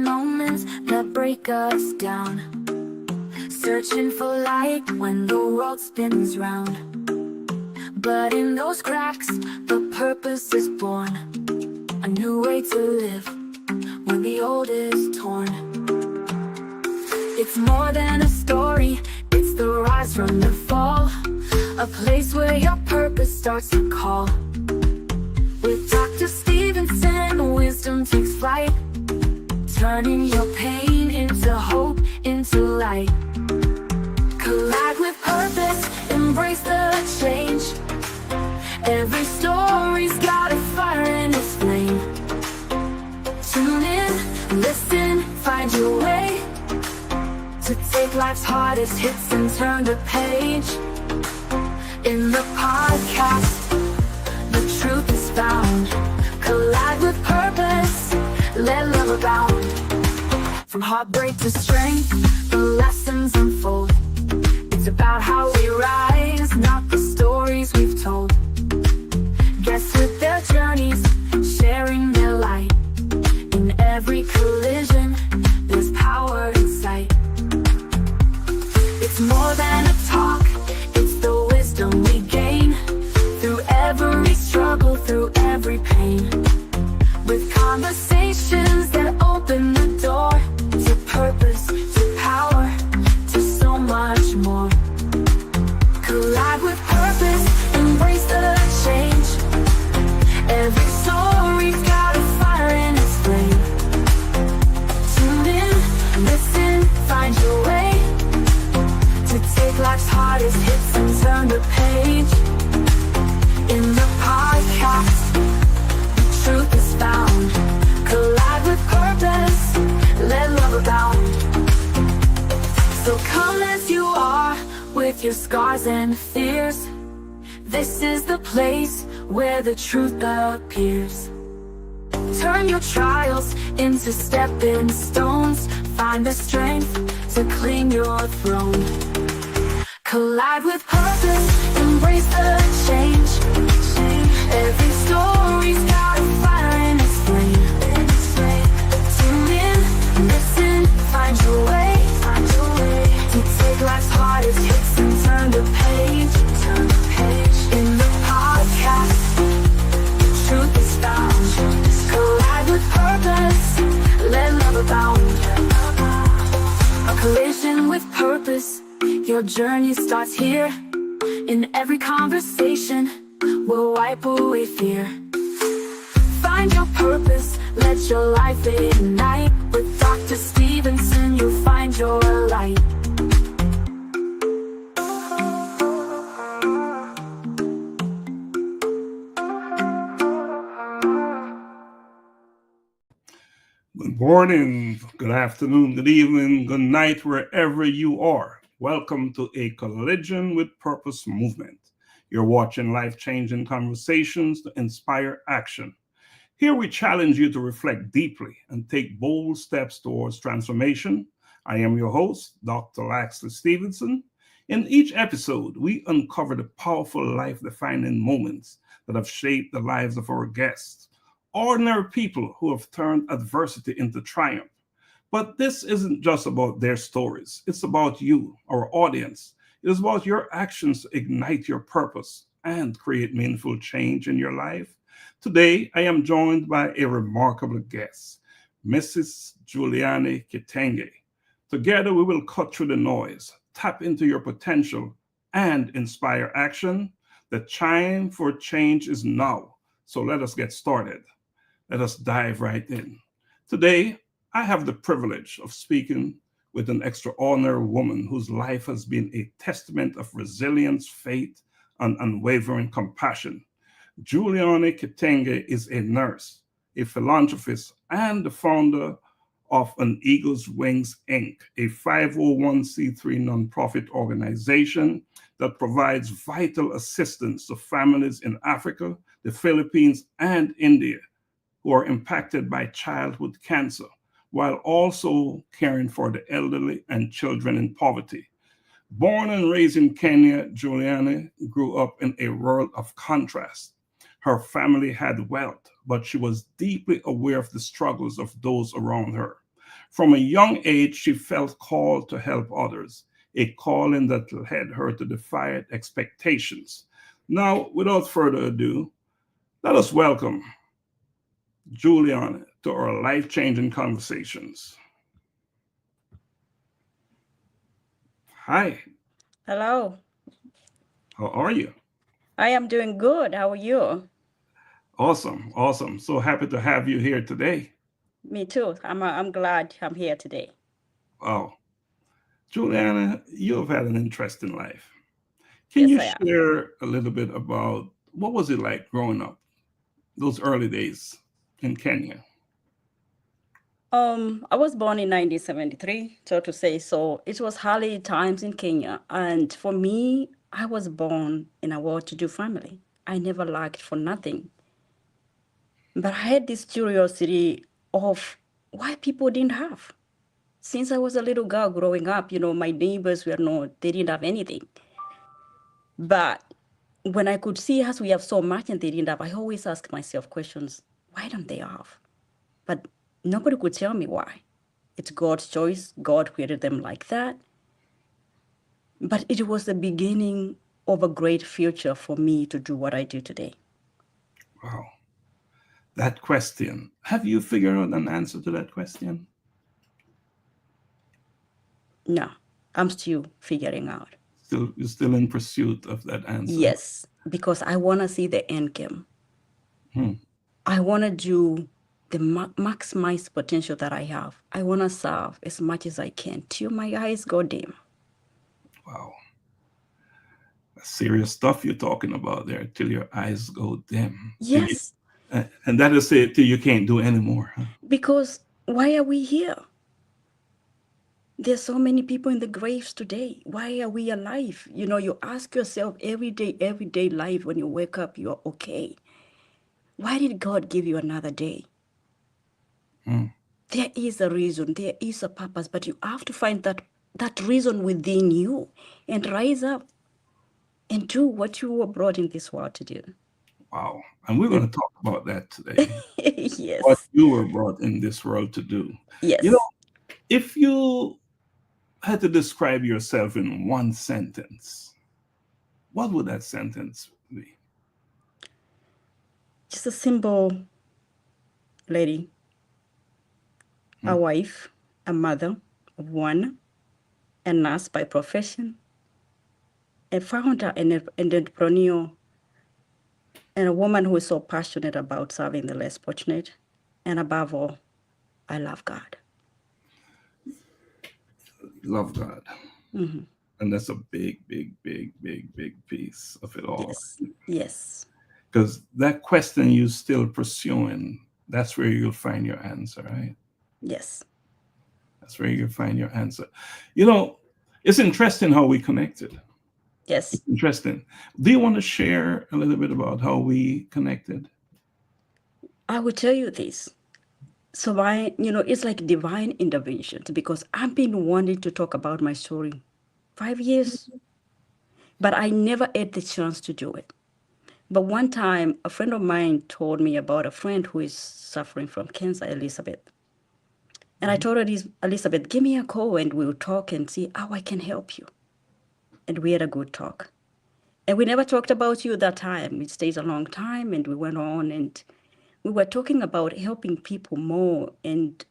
moments that break us down, searching for light when the world spins round. But in those cracks, the purpose is born, a new way to live when the old is torn. It's more than a story, it's the rise from the fall, a place where your purpose starts to call. With Dr. Stephenson, wisdom takes flight, turning your pain into hope, into light. Collide with purpose, embrace the change. Every story's got a fire in its flame. Tune in, listen, find your way to take life's hardest hits and turn the page. In the podcast, the truth is found. Collide with purpose, let love abound. From heartbreak to strength, the lessons unfold. It's about how we rise, not the stories we've told. Guests with their journeys, sharing their light. In every collision, there's power in sight. It's more than a talk, it's the wisdom we gain through every struggle, through every pain. With conversations that open the door to purpose, to power, to so much more. Collide with purpose, embrace the change. Every story's got a fire in its flame. Tune in, listen, find your way to take life's hardest hits and turn the page. In the podcast, the truth is found. Collide with purpose, let love abound. So come as you are, with your scars and fears. This is the place where the truth appears. Turn your trials into stepping stones. Find the strength to claim your throne. Collide with purpose, embrace the change. Every story's got a fire in its flame. Tune in, listen, find your way to take life's hardest hits and turn the page. In the podcast, the truth is found. Collide with purpose, let love abound. A collision with purpose, your journey starts here. In every conversation, we'll wipe away fear. Find your purpose, let your life ignite. With Dr. Stephenson, you'll find your light. Good morning, good afternoon, good evening, good night, wherever you are. Welcome to a Collision with Purpose movement. You're watching life-changing conversations to inspire action. Here we challenge you to reflect deeply and take bold steps towards transformation. I am your host, Dr. Laxley Stephenson. In each episode, we uncover the powerful life-defining moments that have shaped the lives of our guests. Ordinary people who have turned adversity into triumph. But this isn't just about their stories. It's about you, our audience. It is about your actions to ignite your purpose and create meaningful change in your life. Today, I am joined by a remarkable guest, Mrs. Juliana Kitenge. Together, we will cut through the noise, tap into your potential, and inspire action. The time for change is now. So let us get started. Let us dive right in. Today, I have the privilege of speaking with an extraordinary woman whose life has been a testament of resilience, faith, and unwavering compassion. Juliana Kitenge is a nurse, a philanthropist, and the founder of An Eagle's Wings, Inc., a 501c3 nonprofit organization that provides vital assistance to families in Africa, the Philippines, and India who are impacted by childhood cancer, while also caring for the elderly and children in poverty. Born and raised in Kenya, Juliana grew up in a world of contrast. Her family had wealth, but she was deeply aware of the struggles of those around her. From a young age, she felt called to help others, a calling that led her to defy expectations. Now, without further ado, let us welcome Juliana to our life-changing conversations. Hi, Hello. how are you? I am doing good. How are you? Awesome, awesome. So happy to have you here today. Me too. I'm glad I'm here today. Wow. Juliana, you have had an interesting life. Can Yes, you I am. share a little bit about what was it like growing up, those early days in Kenya? I was born in 1973, so to say. So it was early times in Kenya, and for me, I was born in a well-to-do family. I never lacked for nothing, but I had this curiosity of why people didn't have. Since I was a little girl growing up, my neighbors were not, they didn't have anything. But when I could see us, we have so much and they didn't have, I always ask myself questions. Why don't they have? But nobody could tell me why. It's God's choice. God created them like that. But it was the beginning of a great future for me to do what I do today. Wow. That question. Have you figured out an answer to that question? No, I'm still figuring out. You're still in pursuit of that answer. Yes, because I want to see the end game. Hmm. I want to do the maximize potential that I have. I want to serve as much as I can till my eyes go dim. Wow. That's serious stuff you're talking about there, till your eyes go dim. Yes, And that is it, till you can't do anymore. Huh? because why are we here? There's so many people in the graves today. Why are we alive? You ask yourself every day life when you wake up, you're okay. Why did God give you another day? Hmm. There is a reason, there is a purpose, but you have to find that reason within you and rise up and do what you were brought in this world to do. Wow. And we're going to talk about that today. What Yes, you were brought in this world to do. You know, yes. if you had to describe yourself in one sentence, what would that sentence be? Just a simple lady, Hmm. a wife, a mother of one, a nurse by profession, a founder and an entrepreneur, and a woman who is so passionate about serving the less fortunate. And above all, I love God. Love God. Hmm. And that's a big, big, big, big, big piece of it all. Yes, yes, Because that question you're still pursuing, that's where you'll find your answer, right? yes, That's where you'll find your answer. You know, it's interesting how we connected. yes. Interesting. Do you want to share a little bit about how we connected? I will tell you this. So it's like divine intervention because I've been wanting to talk about my story 5 years, but I never had the chance to do it. But one time, a friend of mine told me about a friend who is suffering from cancer, Elizabeth. And I told her, Elizabeth, give me a call and we'll talk and see how I can help you. And we had a good talk. And we never talked about you that time. It stayed a long time and we went on and we were talking about helping people more. And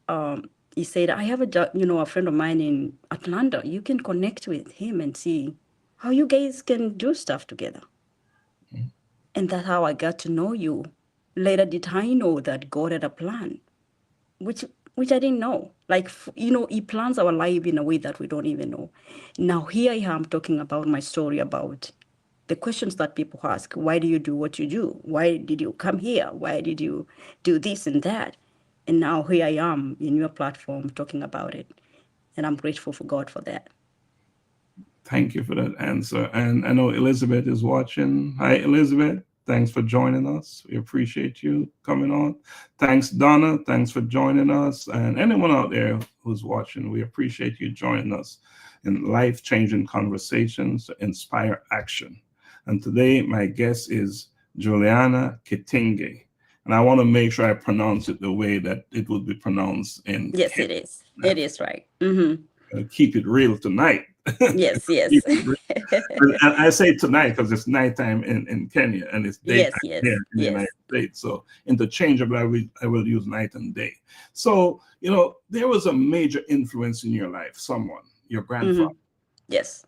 he said, I have a friend of mine in Atlanta. You can connect with him and see how you guys can do stuff together. And that's how I got to know you. Later did I know that God had a plan, which which I didn't know. Like, he plans our life in a way that we don't even know. Now here I am talking about my story, about the questions that people ask. Why do you do what you do? Why did you come here? Why did you do this and that? And now here I am in your platform talking about it. And I'm grateful for God for that. Thank you for that answer. And I know Elizabeth is watching. Hi, Elizabeth. Thanks for joining us. We appreciate you coming on. Thanks, Donna. Thanks for joining us. And anyone out there who's watching, we appreciate you joining us in life-changing conversations to inspire action. And today, my guest is Juliana Kitenge. And I want to make sure I pronounce it the way that it would be pronounced in Yes, it Kenya. is. It is right. Mm-hmm. Keep it real tonight. Yes, yes. Keep it real. And I say tonight because it's nighttime in Kenya and it's daytime Yes, here yes, in the United yes, States. So interchangeably, I will use night and day. So, there was a major influence in your life, someone, your grandfather. mm-hmm. Yes,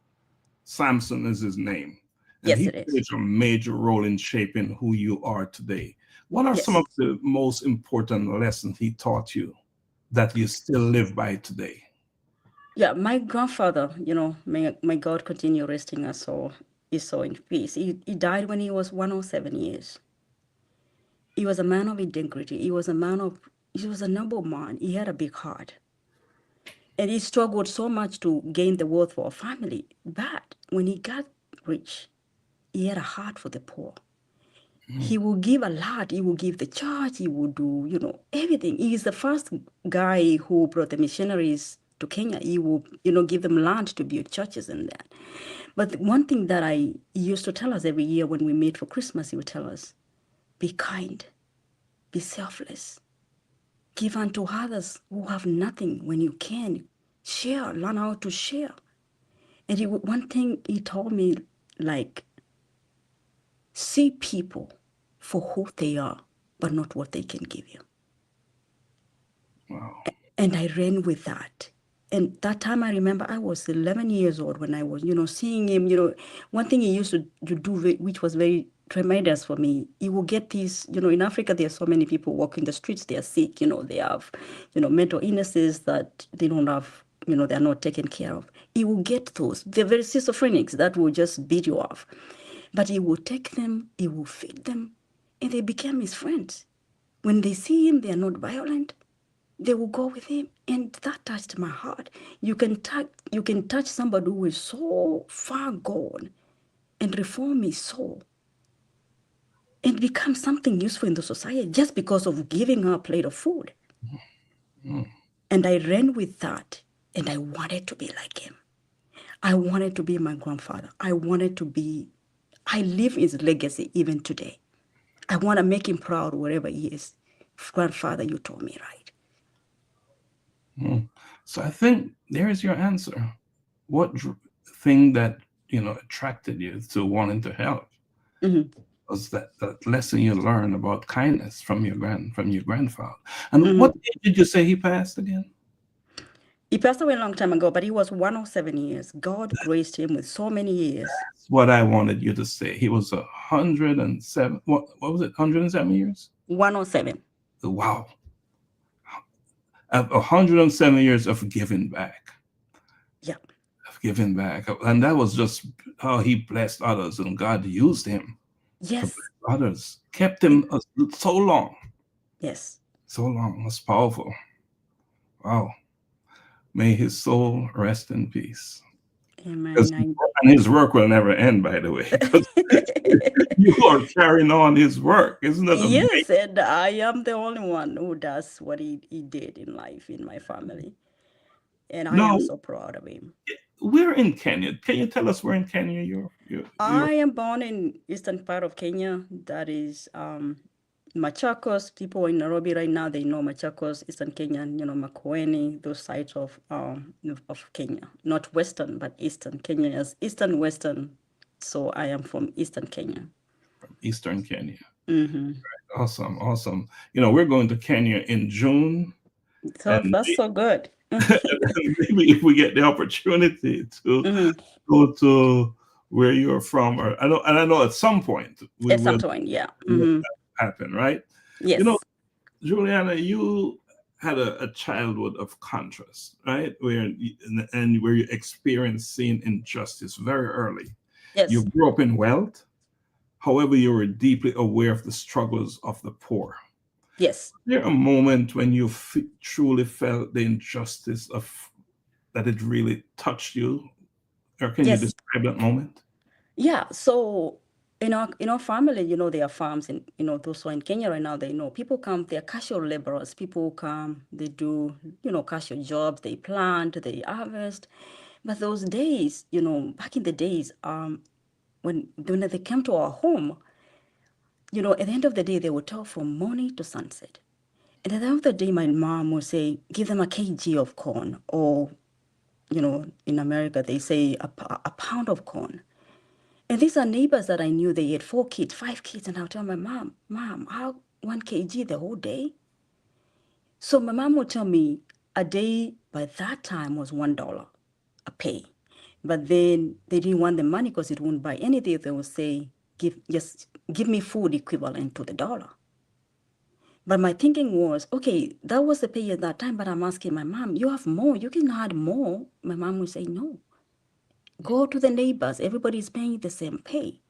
Samson is his name. And yes, he it is. played a major role in shaping who you are today. What are some Yes. of the most important lessons he taught you that you still live by today? Yeah, my grandfather, may God continue resting us soul, his soul in peace. He died when he was 107 years. He was a man of integrity. He was a noble man. He had a big heart. And he struggled so much to gain the wealth for a family. But when he got rich, he had a heart for the poor. He will give a lot. He will give the church. He will do, everything. He is the first guy who brought the missionaries to Kenya. He will, give them land to build churches and that. But one thing that he used to tell us every year when we meet for Christmas, he would tell us, be kind, be selfless, give unto others who have nothing when you can. Share, learn how to share. And one thing he told me, like, see people for who they are, but not what they can give you. Wow. And I ran with that. And that time I remember I was 11 years old when I was, seeing him, one thing he used to do, which was very tremendous for me, he will get these, in Africa, there are so many people walking the streets, they are sick, they have, mental illnesses that they don't have, they're not taken care of. He will get those. They're very schizophrenics that will just beat you off. But he will take them, he will feed them, and they became his friends. When they see him, they are not violent. They will go with him, and that touched my heart. You can touch somebody who is so far gone and reform his soul and become something useful in the society just because of giving her a plate of food. Mm. And I ran with that, and I wanted to be like him. I wanted to be my grandfather. I live his legacy even today. I want to make him proud wherever he is. Grandfather, you told me right. Mm. So I think there's your answer. What thing that attracted you to wanting to help Mm-hmm. was that lesson you learned about kindness from your grandfather. And what Mm-hmm. age did you say he passed again? He passed away a long time ago, but he was 107 years. God graced him with so many years. That's what I wanted you to say. He was 107. What was it? 107 years? 107. Wow. 107 years of giving back. Yeah. Of giving back. And that was just how he blessed others, and God used him to Yes. bless others. Kept him so long. Yes. So long. That's powerful. Wow. May his soul rest in peace. Because Amen. and his work will never end, by the way, because you are carrying on his work. Isn't that amazing? Yes, and I am the only one who does what he did in life in my family. And I am No, so proud of him. we're in Kenya. Can you tell us where in Kenya you're I am born in eastern part of Kenya. That is Machakos. People in Nairobi right now, they know Machakos, eastern Kenya, Makueni, those sides of Kenya. Not western, but eastern. Kenya is eastern, western. So I am from eastern Kenya. from Eastern Kenya? Mm-hmm. Awesome, awesome. We're going to Kenya in June, So and that's so good. maybe if we get the opportunity to Mm-hmm. go to where you're from, or I know at some point we At some will point, yeah. let Mm-hmm. that happen, right? You know, Yes. Juliana, you had a childhood of contrast, right? And where you experienced seeing injustice very early. You Yes. grew up in wealth, however, you were deeply aware of the struggles of the poor. Yes. Was there a moment when you truly felt the injustice of that it really touched you, or can you Yes. describe that moment? Yeah. So in our family, there are farms, and those who are in Kenya right now, they know people come, they're casual laborers. People come, they do, casual jobs, they plant, they harvest. But those days, back in the days, when they came to our home, at the end of the day, they would talk from morning to sunset. And at the end of the day, my mom would say, give them a kg of corn, or, in America, they say a pound of corn. And these are neighbors that I knew. They had 4 kids, 5 kids. And I'll tell my mom, how 1 kg the whole day? So my mom would tell me a day by that time was $1 a pay. But then they didn't want the money because it wouldn't buy anything. They would say, just give me food equivalent to the dollar. But my thinking was, okay, that was the pay at that time, but I'm asking my mom, you have more, you can add more. My mom would say, no. Go to the neighbors, everybody's paying the same pay.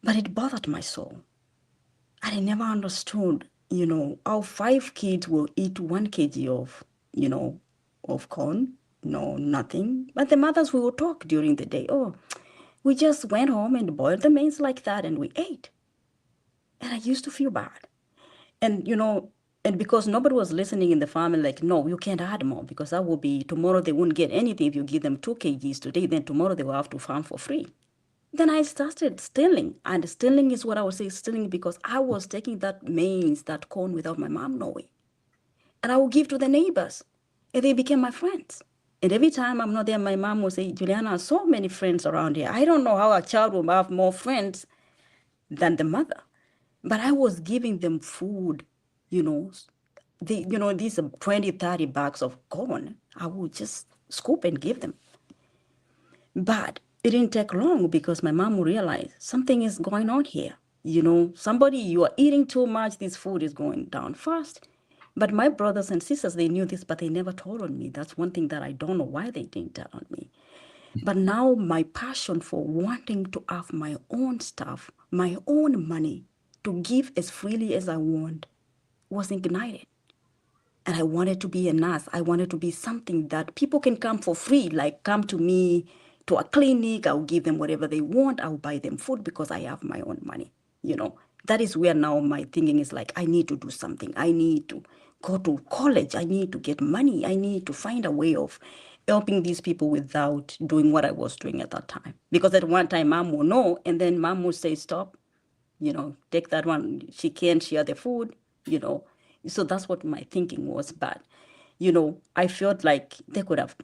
But it bothered my soul. And I never understood, how 5 kids will eat 1 kg of corn. No, nothing. But the mothers will talk during the day. Oh, we just went home and boiled the maize like that and we ate. And I used to feel bad. And, and because nobody was listening in the family, like, no, you can't add more because that will be, tomorrow they won't get anything if you give them 2 kgs today, then tomorrow they will have to farm for free. Then I started stealing. And stealing is what I would say, stealing because I was taking that maize, that corn without my mom knowing. And I would give to the neighbors. And they became my friends. And every time I'm not there, my mom will say, Juliana, so many friends around here. I don't know how a child will have more friends than the mother. But I was giving them food, these 20, 30 bags of corn. I would just scoop and give them. But it didn't take long because my mom realized something is going on here. Somebody, you are eating too much, this food is going down fast. But my brothers and sisters, they knew this, but they never told on me. That's one thing that I don't know why they didn't tell on me. But now my passion for wanting to have my own stuff, my own money, to give as freely as I want, was ignited. And I wanted to be a nurse. I wanted to be something that people can come for free, like come to me to a clinic. I'll give them whatever they want. I'll buy them food because I have my own money. That is where now my thinking is like, I need to do something. I need to go to college. I need to get money. I need to find a way of helping these people without doing what I was doing at that time. Because at one time, mom will know, and then mom will say, stop, take that one. She can't share the food, So that's what my thinking was. But, I felt like they could have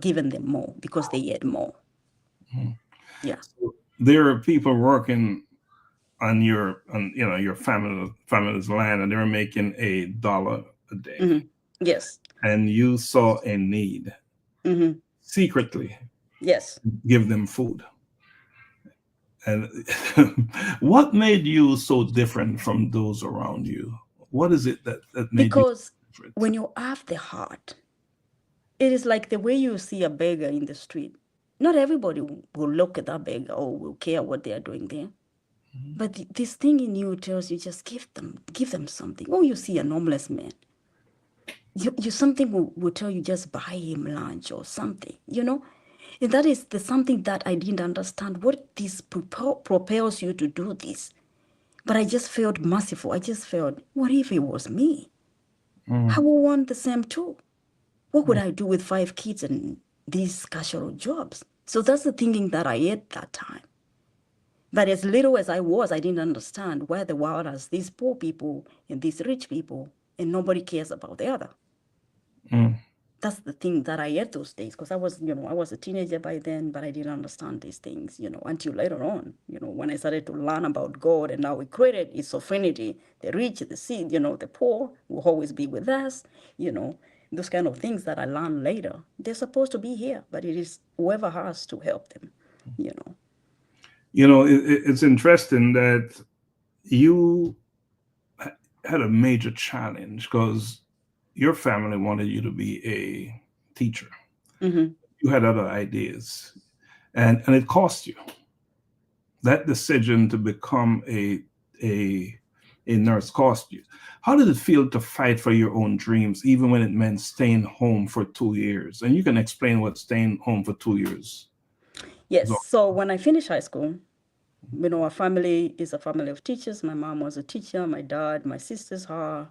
given them more because they had more. Mhm. Yeah. So there are people working on your family's land, and they're making $1 a day, Mm-hmm. Yes. and you saw a need, Mm-hmm. secretly Yes. give them food. And what made you so different from those around you? What is it that made you Because different? when you have the heart, it is like the way you see a beggar in the street. Not everybody will look at that beggar or will care what they are doing there. But this thing in you tells you just give them something. Or you see an homeless man. You something will tell you just buy him lunch or something, And that is the something that I didn't understand. What this propels you to do this? But I just felt merciful. I just felt, what if it was me? Mm. I would want the same too. What would I do with 5 kids and these casual jobs? So that's the thinking that I had that time. But as little as I was, I didn't understand where the world has these poor people and these rich people, and nobody cares about the other. Mm. That's the thing that I had those days, because I was a teenager by then, but I didn't understand these things, until later on, when I started to learn about God and how He created His sovereignty, the rich, the sick, the poor will always be with us, those kind of things that I learned later. They're supposed to be here, but it is whoever has to help them. It's interesting that you had a major challenge because your family wanted you to be a teacher. Mm-hmm. You had other ideas, and it cost you. That decision to become a nurse cost you. How did it feel to fight for your own dreams, even when it meant staying home for 2 years? And you can explain what staying home for 2 years is Yes. all. So when I finished high school, our family is a family of teachers. My mom was a teacher, my dad, my sisters are.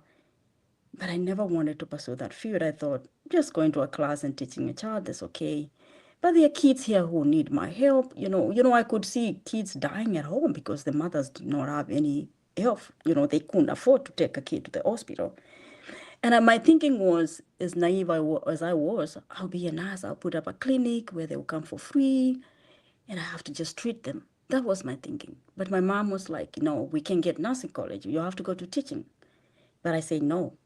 But I never wanted to pursue that field. I thought just going to a class and teaching a child, that's okay. But there are kids here who need my help. I could see kids dying at home because the mothers did not have health. They couldn't afford to take a kid to the hospital. And my thinking was, as naive as I was, I'll be a nurse. I'll put up a clinic where they'll come for free, and I have to just treat them. That was my thinking. But my mom was like, no, we can't get nursing college. You have to go to teaching. But I said no.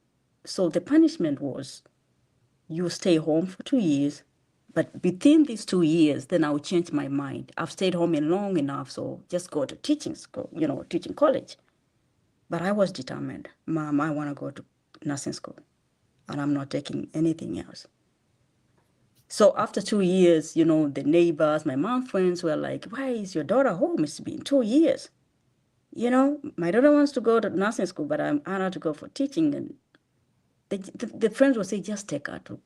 So the punishment was, you stay home for 2 years, but within these 2 years, then I'll change my mind. I've stayed home long enough, so just go to teaching school, teaching college. But I was determined. Mom, I want to go to nursing school, and I'm not taking anything else. So after 2 years, the neighbors, my mom friends were like, why is your daughter home? It's been 2 years. My daughter wants to go to nursing school, but I'm honored to go for teaching. And the friends would say, just take her to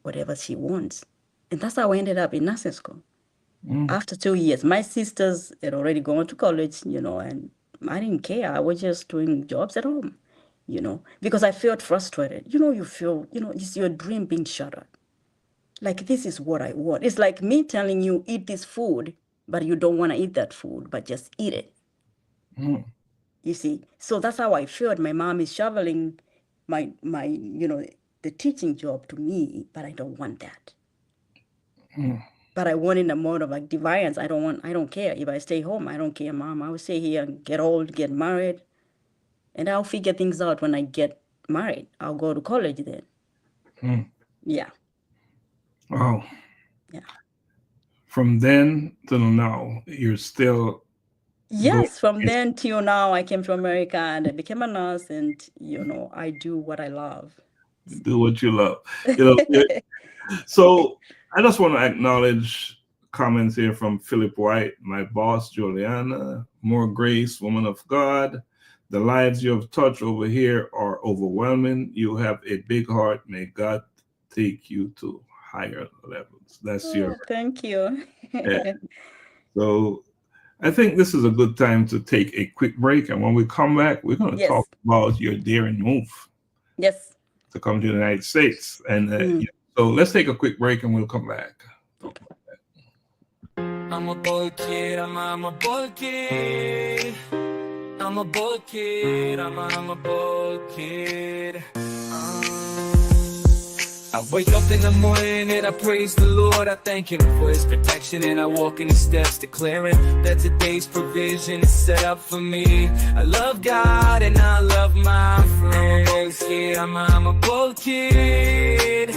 whatever she wants. And that's how I ended up in nursing school. After 2 years, my sisters had already gone to college, and I didn't care. I was just doing jobs at home, because I felt frustrated. You feel, it's your dream being shattered. Like, this is what I want. It's like me telling you, eat this food, but you don't want to eat that food, but just eat it. You see? So that's how I felt. My mom is shoveling my the teaching job to me, but I don't want that. But I want in a mode of like defiance. I don't care. If I stay home, I don't care, Mom. I will stay here and get old, get married, and I'll figure things out when I get married. I'll go to college then. Yeah. Wow. Yeah. From then till now, you're still. Yes, from then till now, I came to America and I became a nurse, and I do what I love. Do what you love. So I just want to acknowledge comments here from Philip White, my boss, Juliana, more grace, woman of God. The lives you have touched over here are overwhelming. You have a big heart. May God take you to higher levels. That's your. Thank you. Yeah. So I think this is a good time to take a quick break. And when we come back, we're going to talk about your daring move. Yes. To come to the United States. And so let's take a quick break and we'll come back. Okay. I'm a bold kid, I'm a bold kid. I'm a bold kid, I'm a bold kid. I wake up in the morning and I praise the Lord. I thank Him for His protection, and I walk in His steps, declaring that today's provision is set up for me. I love God and I love my friends. I'm a bold kid.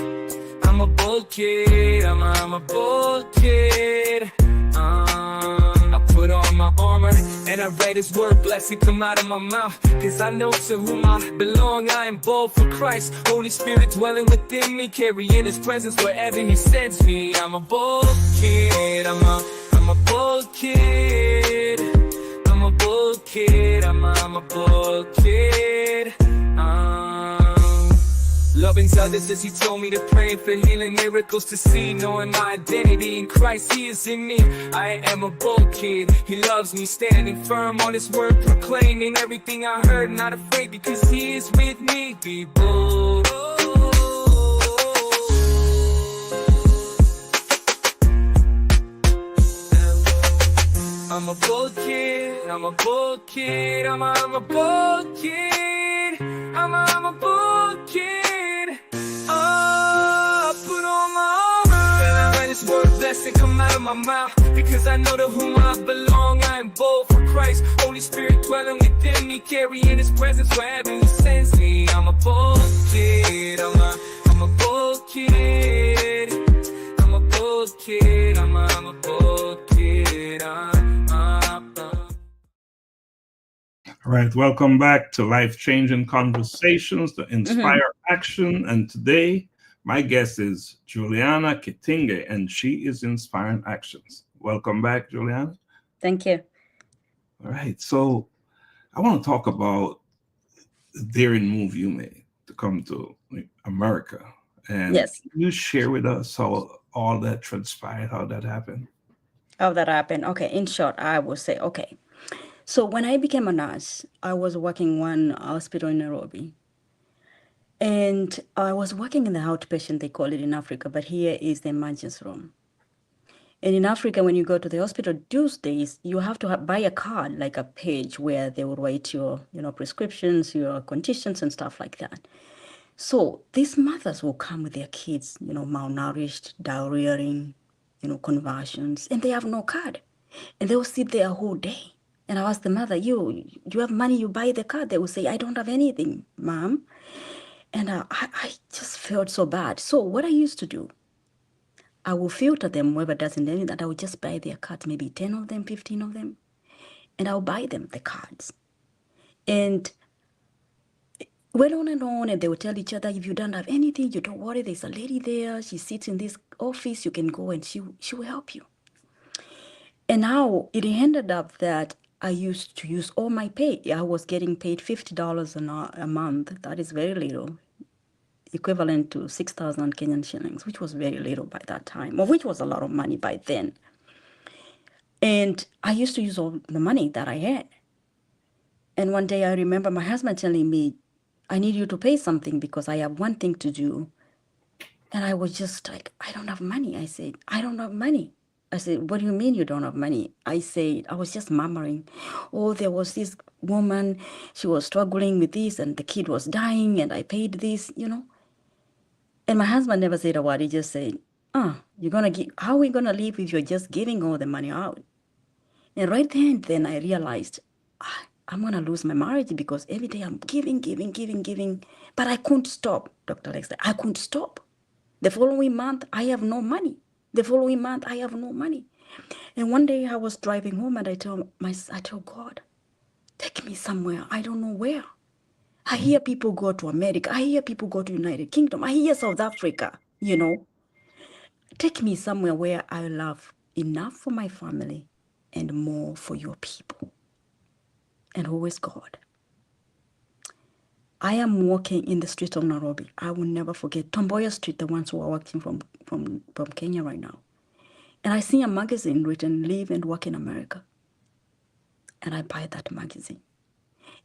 I'm a bold kid. I'm a bold kid. I put on my armor and I read His word, blessing come out of my mouth. Cause I know to whom I belong, I am bold for Christ. Holy Spirit dwelling within me, carrying His presence wherever He sends me. I'm a bold kid, I'm a bold kid. I'm a bold kid, I'm a bold kid. Loving others as He told me to pray for healing, miracles to see, knowing my identity in Christ, He is in me. I am a bold kid, He loves me, standing firm on His word, proclaiming everything I heard, not afraid because He is with me. Be bold. I'm a bold kid, I'm a bold kid, I'm a bold kid, I'm a bold kid. Put on my armor and I read His word, blessing come out of my mouth. Because I know to whom I belong, I am bold for Christ. Holy Spirit dwelling within me, carrying His presence wherever He sends me. I'm a bold kid, I'm a bold kid. I'm a bold kid, I'm a bold kid. All right, welcome back to Life-Changing Conversations to Inspire Action. And today, my guest is Juliana Kitenge, and she is inspiring actions. Welcome back, Juliana. Thank you. All right, so I want to talk about the daring move you made to come to America. And Yes. Can you share with us how all that transpired, how that happened? How that happened? Okay, in short, I will say, okay. So when I became a nurse, I was working in one hospital in Nairobi. And I was working in the outpatient, they call it in Africa, but here is the emergency room. And in Africa, when you go to the hospital these days, you have to buy a card, like a page where they will write your, prescriptions, your conditions and stuff like that. So these mothers will come with their kids, malnourished, diarrheaing, convulsions, and they have no card. And they will sit there a whole day. And I ask the mother, you have money, you buy the card. They will say, I don't have anything, mom. And I just felt so bad. So what I used to do, I will filter them, whoever doesn't need that. I will just buy their cards, maybe 10 of them, 15 of them. And I'll buy them the cards. And went on, and they will tell each other, if you don't have anything, you don't worry, there's a lady there, she sits in this office, you can go and she will help you. And now it ended up that I used to use all my pay. I was getting paid $50 a month. That is very little, equivalent to 6,000 Kenyan shillings, which was very little by that time, or which was a lot of money by then. And I used to use all the money that I had. And one day I remember my husband telling me, I need you to pay something because I have one thing to do. And I was just like, I don't have money. I said, I don't have money. I said, what do you mean you don't have money? I said, I was just murmuring. Oh, there was this woman, she was struggling with this and the kid was dying and I paid this, And my husband never said a word. He just said, you're going to give, how are we going to live if you're just giving all the money out? And right then I realized, I'm going to lose my marriage because every day I'm giving. But I couldn't stop, Dr. Laxley. I couldn't stop. The following month, I have no money. And one day I was driving home and I tell God, take me somewhere. I don't know where. I hear people go to America. I hear people go to United Kingdom. I hear South Africa, Take me somewhere where I love enough for my family and more for your people. And who is God? I am walking in the streets of Nairobi. I will never forget Tomboya Street, the ones who are walking from Kenya right now. And I see a magazine written, Live and Work in America. And I buy that magazine.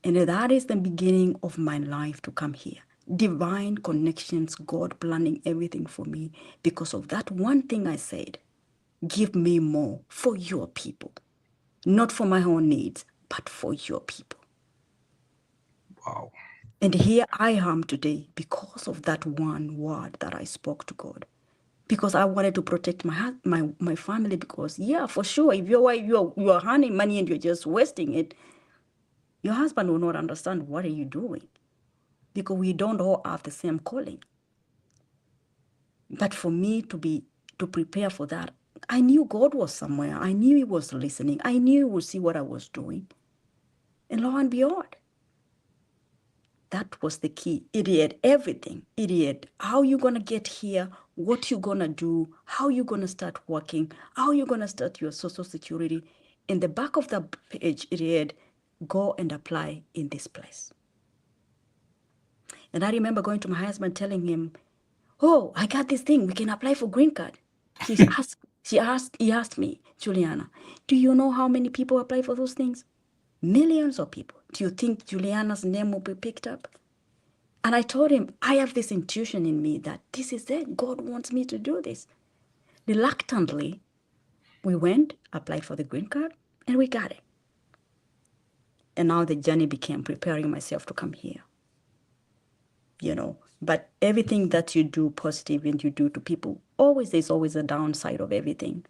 And that is the beginning of my life to come here. Divine connections, God planning everything for me because of that one thing I said. Give me more for your people. Not for my own needs, but for your people. Wow. And here I am today because of that one word that I spoke to God. Because I wanted to protect my family because, yeah, for sure, if you're earning money and you're just wasting it, your husband will not understand what are you doing. Because we don't all have the same calling. But for me to prepare for that, I knew God was somewhere. I knew he was listening. I knew he would see what I was doing. And lo and behold, that was the key. It had everything. It had how you're going to get here, what you're going to do, how you're going to start working, how you're going to start your Social Security. In the back of the page, it had go and apply in this place. And I remember going to my husband telling him, oh, I got this thing. We can apply for green card. He asked me, Juliana, do you know how many people apply for those things? Millions of people. Do you think Juliana's name will be picked up? And I told him, I have this intuition in me that this is it. God wants me to do this. Reluctantly, we went, applied for the green card, and we got it. And now the journey became preparing myself to come here. But everything that you do positive and you do to people, there's always a downside of everything.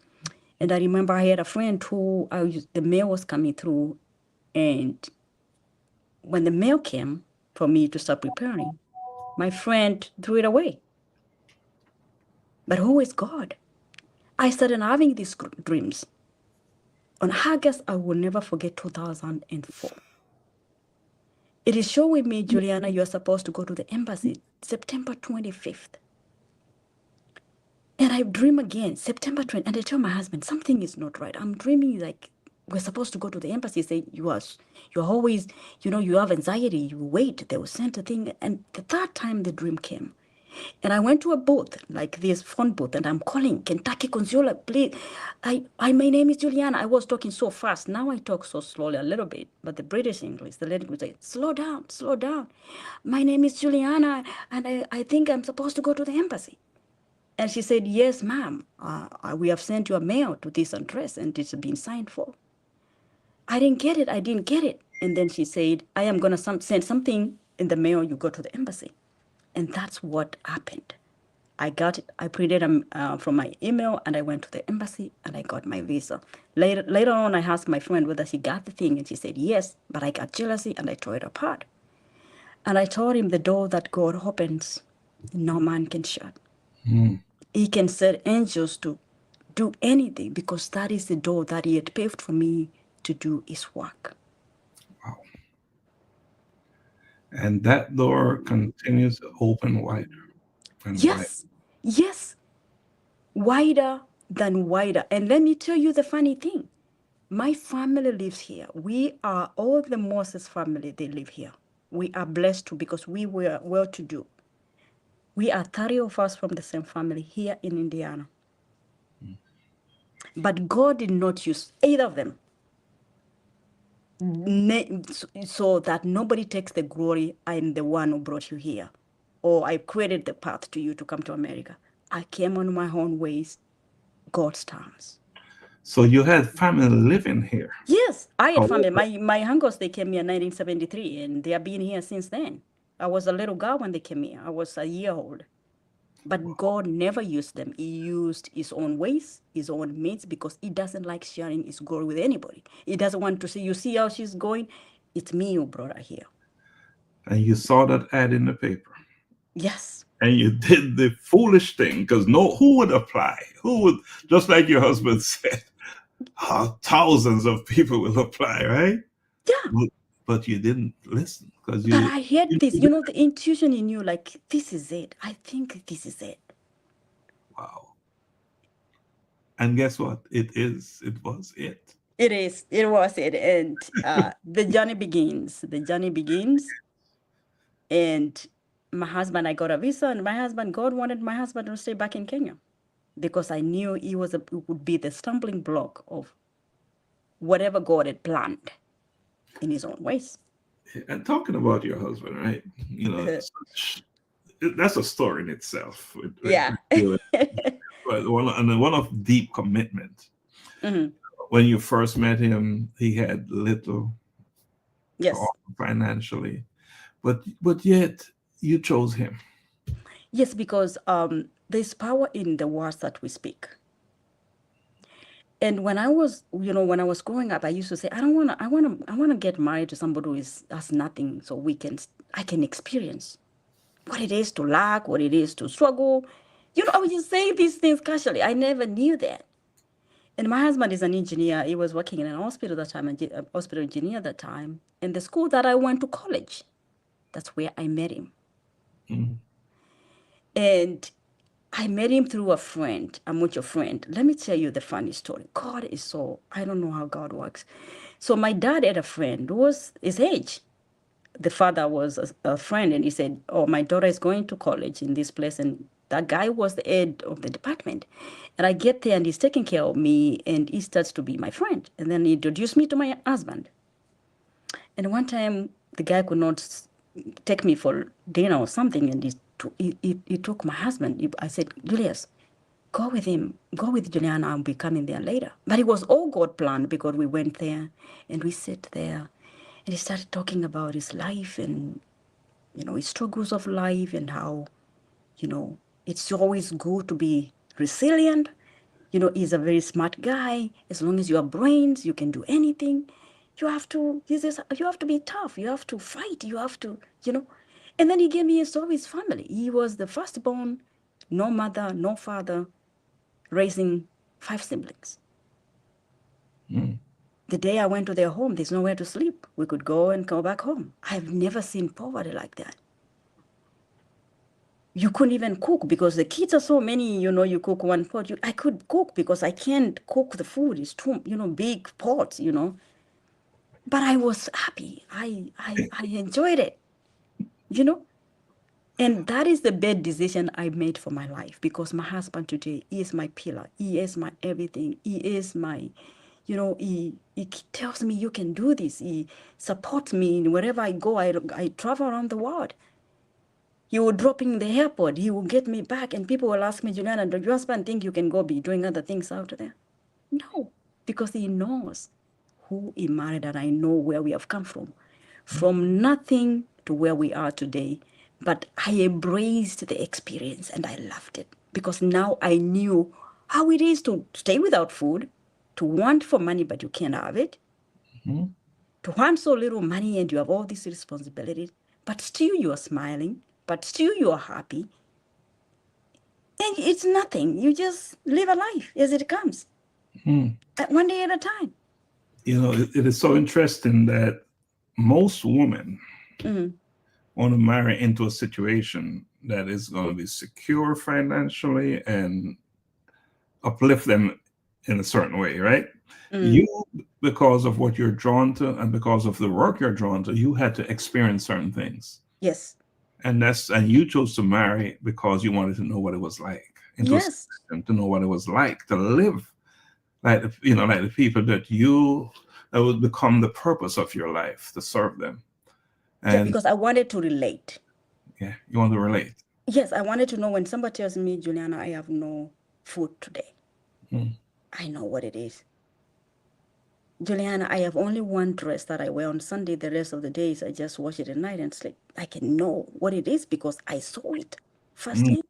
And I remember I had a friend who the mail was coming through, and when the mail came for me to start preparing, my friend threw it away. But who is God? I started having these dreams. On August, I will never forget 2004. It is showing me, Juliana, you're supposed to go to the embassy September 25th. And I dream again, September 20th. And I tell my husband, something is not right. I'm dreaming like we're supposed to go to the embassy. Say, you're always, you have anxiety. You wait. They will send a thing. And the third time the dream came. And I went to a booth, like this phone booth, and I'm calling Kentucky Consular, please. My name is Juliana. I was talking so fast. Now I talk so slowly a little bit, but the British English, the lady would say, slow down. My name is Juliana, and I think I'm supposed to go to the embassy. And she said, yes, ma'am, we have sent you a mail to this address and it's been signed for. I didn't get it. I didn't get it. And then she said, I am going to send something in the mail. You go to the embassy. And that's what happened. I got it. I printed from my email and I went to the embassy and I got my visa. Later on, I asked my friend whether she got the thing and she said yes, but I got jealousy and I tore it apart. And I told him the door that God opens, no man can shut. He can send angels to do anything because that is the door that he had paved for me to do his work. Wow. And that door continues to open wider and Yes, yes, wider than wider. And let me tell you the funny thing. My family lives here. We are all the Moses family, they live here. We are blessed too because we were well-to-do. We are 30 of us from the same family here in Indiana. But God did not use either of them so that nobody takes the glory. I'm the one who brought you here, or I created the path to you to come to America. I came on my own ways, God's terms. So you had family living here? Yes, I had Oh, family. My uncles, they came here in 1973, and they have been here since then. I was a little girl when they came here. I was a year old. But God never used them. He used his own ways, his own means, because he doesn't like sharing his glory with anybody. He doesn't want to say, you see how she's going? It's me who brought her here. And you saw that ad in the paper. Yes. And you did the foolish thing, because who would apply? Who would, just like your husband said, thousands of people will apply, right? Yeah. But you didn't listen because But I had this, the intuition in you, like, this is it. I think this is it. Wow. And guess what? It was it. It is. It was it. And the journey begins. The journey begins. And my husband, I got a visa, and God wanted my husband to stay back in Kenya because I knew he would be the stumbling block of whatever God had planned in his own ways. And talking about your husband, right? That's a story in itself. Yeah. But one of deep commitment. Mm-hmm. When you first met him, he had little, yes, financially, but yet you chose him. Yes, because there's power in the words that we speak. And when I was growing up, I used to say, I want to get married to somebody who has nothing, so I can experience what it is to lack, what it is to struggle. I was just saying these things casually. I never knew that. And my husband is an engineer. He was working in an hospital that time, a hospital engineer at that time. And the school that I went to college, that's where I met him. Mm-hmm. And I met him through a mutual friend. Let me tell you the funny story. God is I don't know how God works. So my dad had a friend who was his age. The father was a friend, and he said, oh, my daughter is going to college in this place. And that guy was the head of the department. And I get there, and he's taking care of me, and he starts to be my friend. And then he introduced me to my husband. And one time, the guy could not take me for dinner or something, and he took my husband. I said, Julius, go with him. Go with Juliana. I'll be coming there later. But it was all God planned because we went there, and we sat there, and he started talking about his life and, his struggles of life and how, it's always good to be resilient. He's a very smart guy. As long as you have brains, you can do anything. You have to be tough. You have to fight. You have to, And then he gave me a story of his family. He was the firstborn, no mother, no father, raising 5 siblings. Mm. The day I went to their home, there's nowhere to sleep. We could go and go back home. I've never seen poverty like that. You couldn't even cook because the kids are so many, you cook one pot. I could cook because I can't cook the food. It's too, big pots, But I was happy. I enjoyed it, And that is the bad decision I made for my life because my husband today is my pillar. He is my everything. He is my, he tells me you can do this. He supports me wherever I go. I travel around the world. He would drop me in the airport. He would get me back. And people will ask me, Juliana, do your husband think you can go be doing other things out there? No, because he knows who he married, and I know where we have come from nothing to where we are today. But I embraced the experience and I loved it because now I knew how it is to stay without food, to want for money but you can't have it, to want so little money and you have all these responsibilities, but still you are smiling, but still you are happy. And it's nothing. You just live a life as it comes, one day at a time. You know, it is so interesting that most women want to marry into a situation that is going to be secure financially and uplift them in a certain way, right? You, because of what you're drawn to and because of the work you're drawn to, you had to experience certain things. Yes. And you chose to marry because you wanted to know what it was like, Yes. to know what it was like to live like like the people that would become the purpose of your life, to serve them. And because I wanted to relate. Yeah, you want to relate. Yes, I wanted to know when somebody tells me, Juliana, I have no food today. I know what it is. Juliana, I have only one dress that I wear on Sunday. The rest of the days, I just wash it at night and sleep. I can know what it is because I saw it firsthand.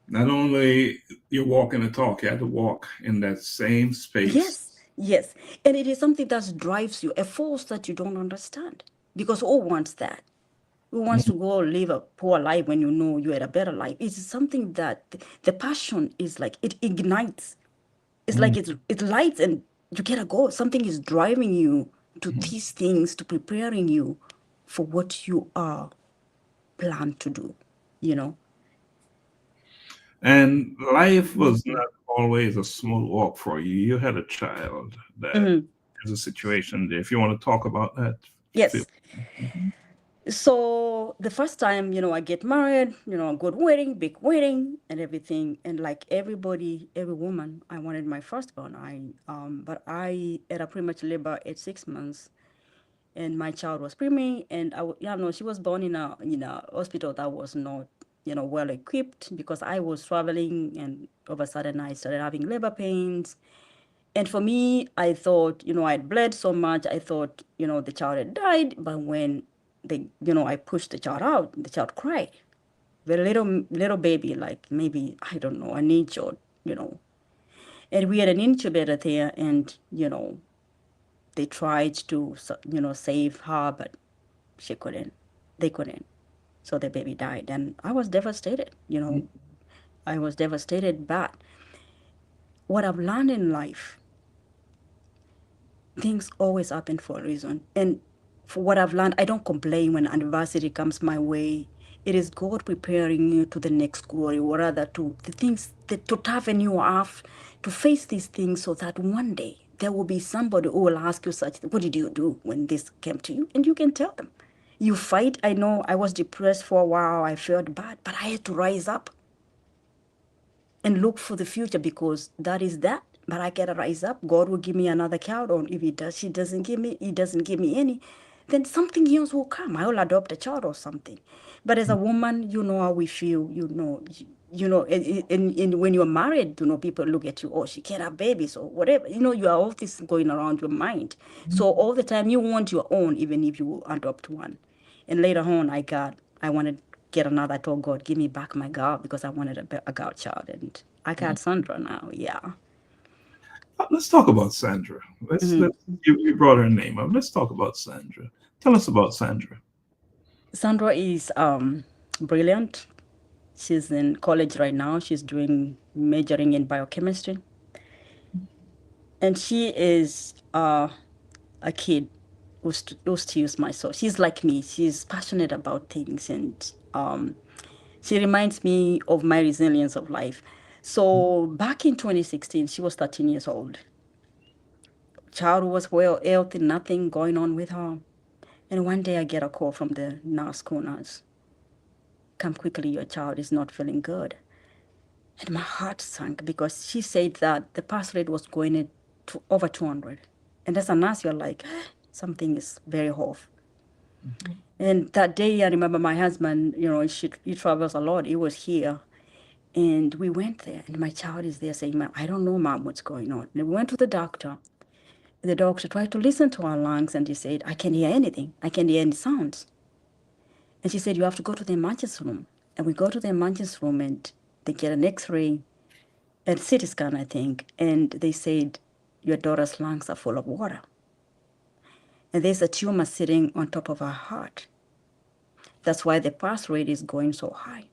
Not only you're walking the talk, you have to walk in that same space. Yes. And it is something that drives you, a force that you don't understand. Because who wants that? Who wants to go live a poor life when you know you had a better life? It's something that the passion is like, it ignites. It's like it lights and you gotta go. Something is driving you to these things, to preparing you for what you are planned to do, And life was not always a smooth walk for you. You had a child that there's a situation there. If you want to talk about that. Yes. So the first time, I get married, a good wedding, big wedding and everything. And like everybody, every woman, I wanted my firstborn. But I had a premature labor at 6 months and my child was preemie. And she was born in a hospital that was not, well equipped because I was traveling and all of a sudden I started having labor pains. And for me, I thought, I'd bled so much. I thought, the child had died. But when I pushed the child out, the child cried. The little baby, like maybe, I don't know, an inch or, And we had an incubator there and, they tried to, save her, but she couldn't. They couldn't. So the baby died. And I was devastated, I was devastated. But what I've learned in life, things always happen for a reason. And for what I've learned, I don't complain when adversity comes my way. It is God preparing you to the next glory, or rather to the things that to toughen you up, to face these things so that one day there will be somebody who will ask you such, what did you do when this came to you? And you can tell them. You fight. I know I was depressed for a while. I felt bad, but I had to rise up and look for the future because that is that. But I gotta rise up. God will give me another child, or if He doesn't give me any, then something else will come. I will adopt a child or something. But as a woman, you know how we feel. And when you're married, people look at you. Oh, she can't have babies or whatever. You have all this going around your mind. So all the time you want your own, even if you adopt one. And later on, I wanted to get another. I told God, give me back my girl because I wanted a girl child, and I got Sandra now. Yeah. Let's talk about Sandra. You brought her name up. Let's talk about Sandra. Tell us about Sandra. Sandra is brilliant. She's in college right now. She's majoring in biochemistry. And she is a kid who steals my soul. She's like me. She's passionate about things. And she reminds me of my resilience of life. So back in 2016, she was 13 years old. Child was well healthy, nothing going on with her. And one day I get a call from the school nurse. Come quickly, your child is not feeling good. And my heart sank because she said that the pass rate was going to over 200. And as a nurse, you're like, something is very off. And that day, I remember my husband, you know, he travels a lot. He was here. And we went there, and my child is there saying, Mom, I don't know, Mom, what's going on. And we went to the doctor. The doctor tried to listen to our lungs, and he said, I can't hear anything. I can't hear any sounds. And she said, you have to go to the emergency room. And we go to the emergency room, and they get an X-ray, a CT scan, I think. And they said, your daughter's lungs are full of water. And there's a tumor sitting on top of her heart. That's why the pulse rate is going so high.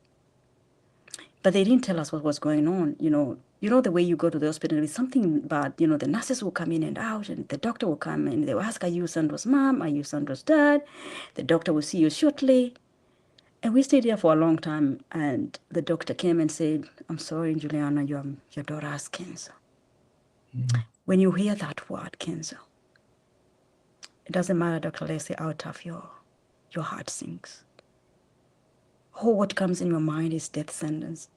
But they didn't tell us what was going on. You know the way you go to the hospital with something bad, you know, the nurses will come in and out, and the doctor will come and they will ask, are you Sandra's mom? Are you Sandra's dad? The doctor will see you shortly. And we stayed there for a long time, and the doctor came and said, I'm sorry, Juliana, your daughter has cancer. When you hear that word, cancer, it doesn't matter, Dr. Laxley, out of your heart sinks. Oh, what comes in your mind is death sentence.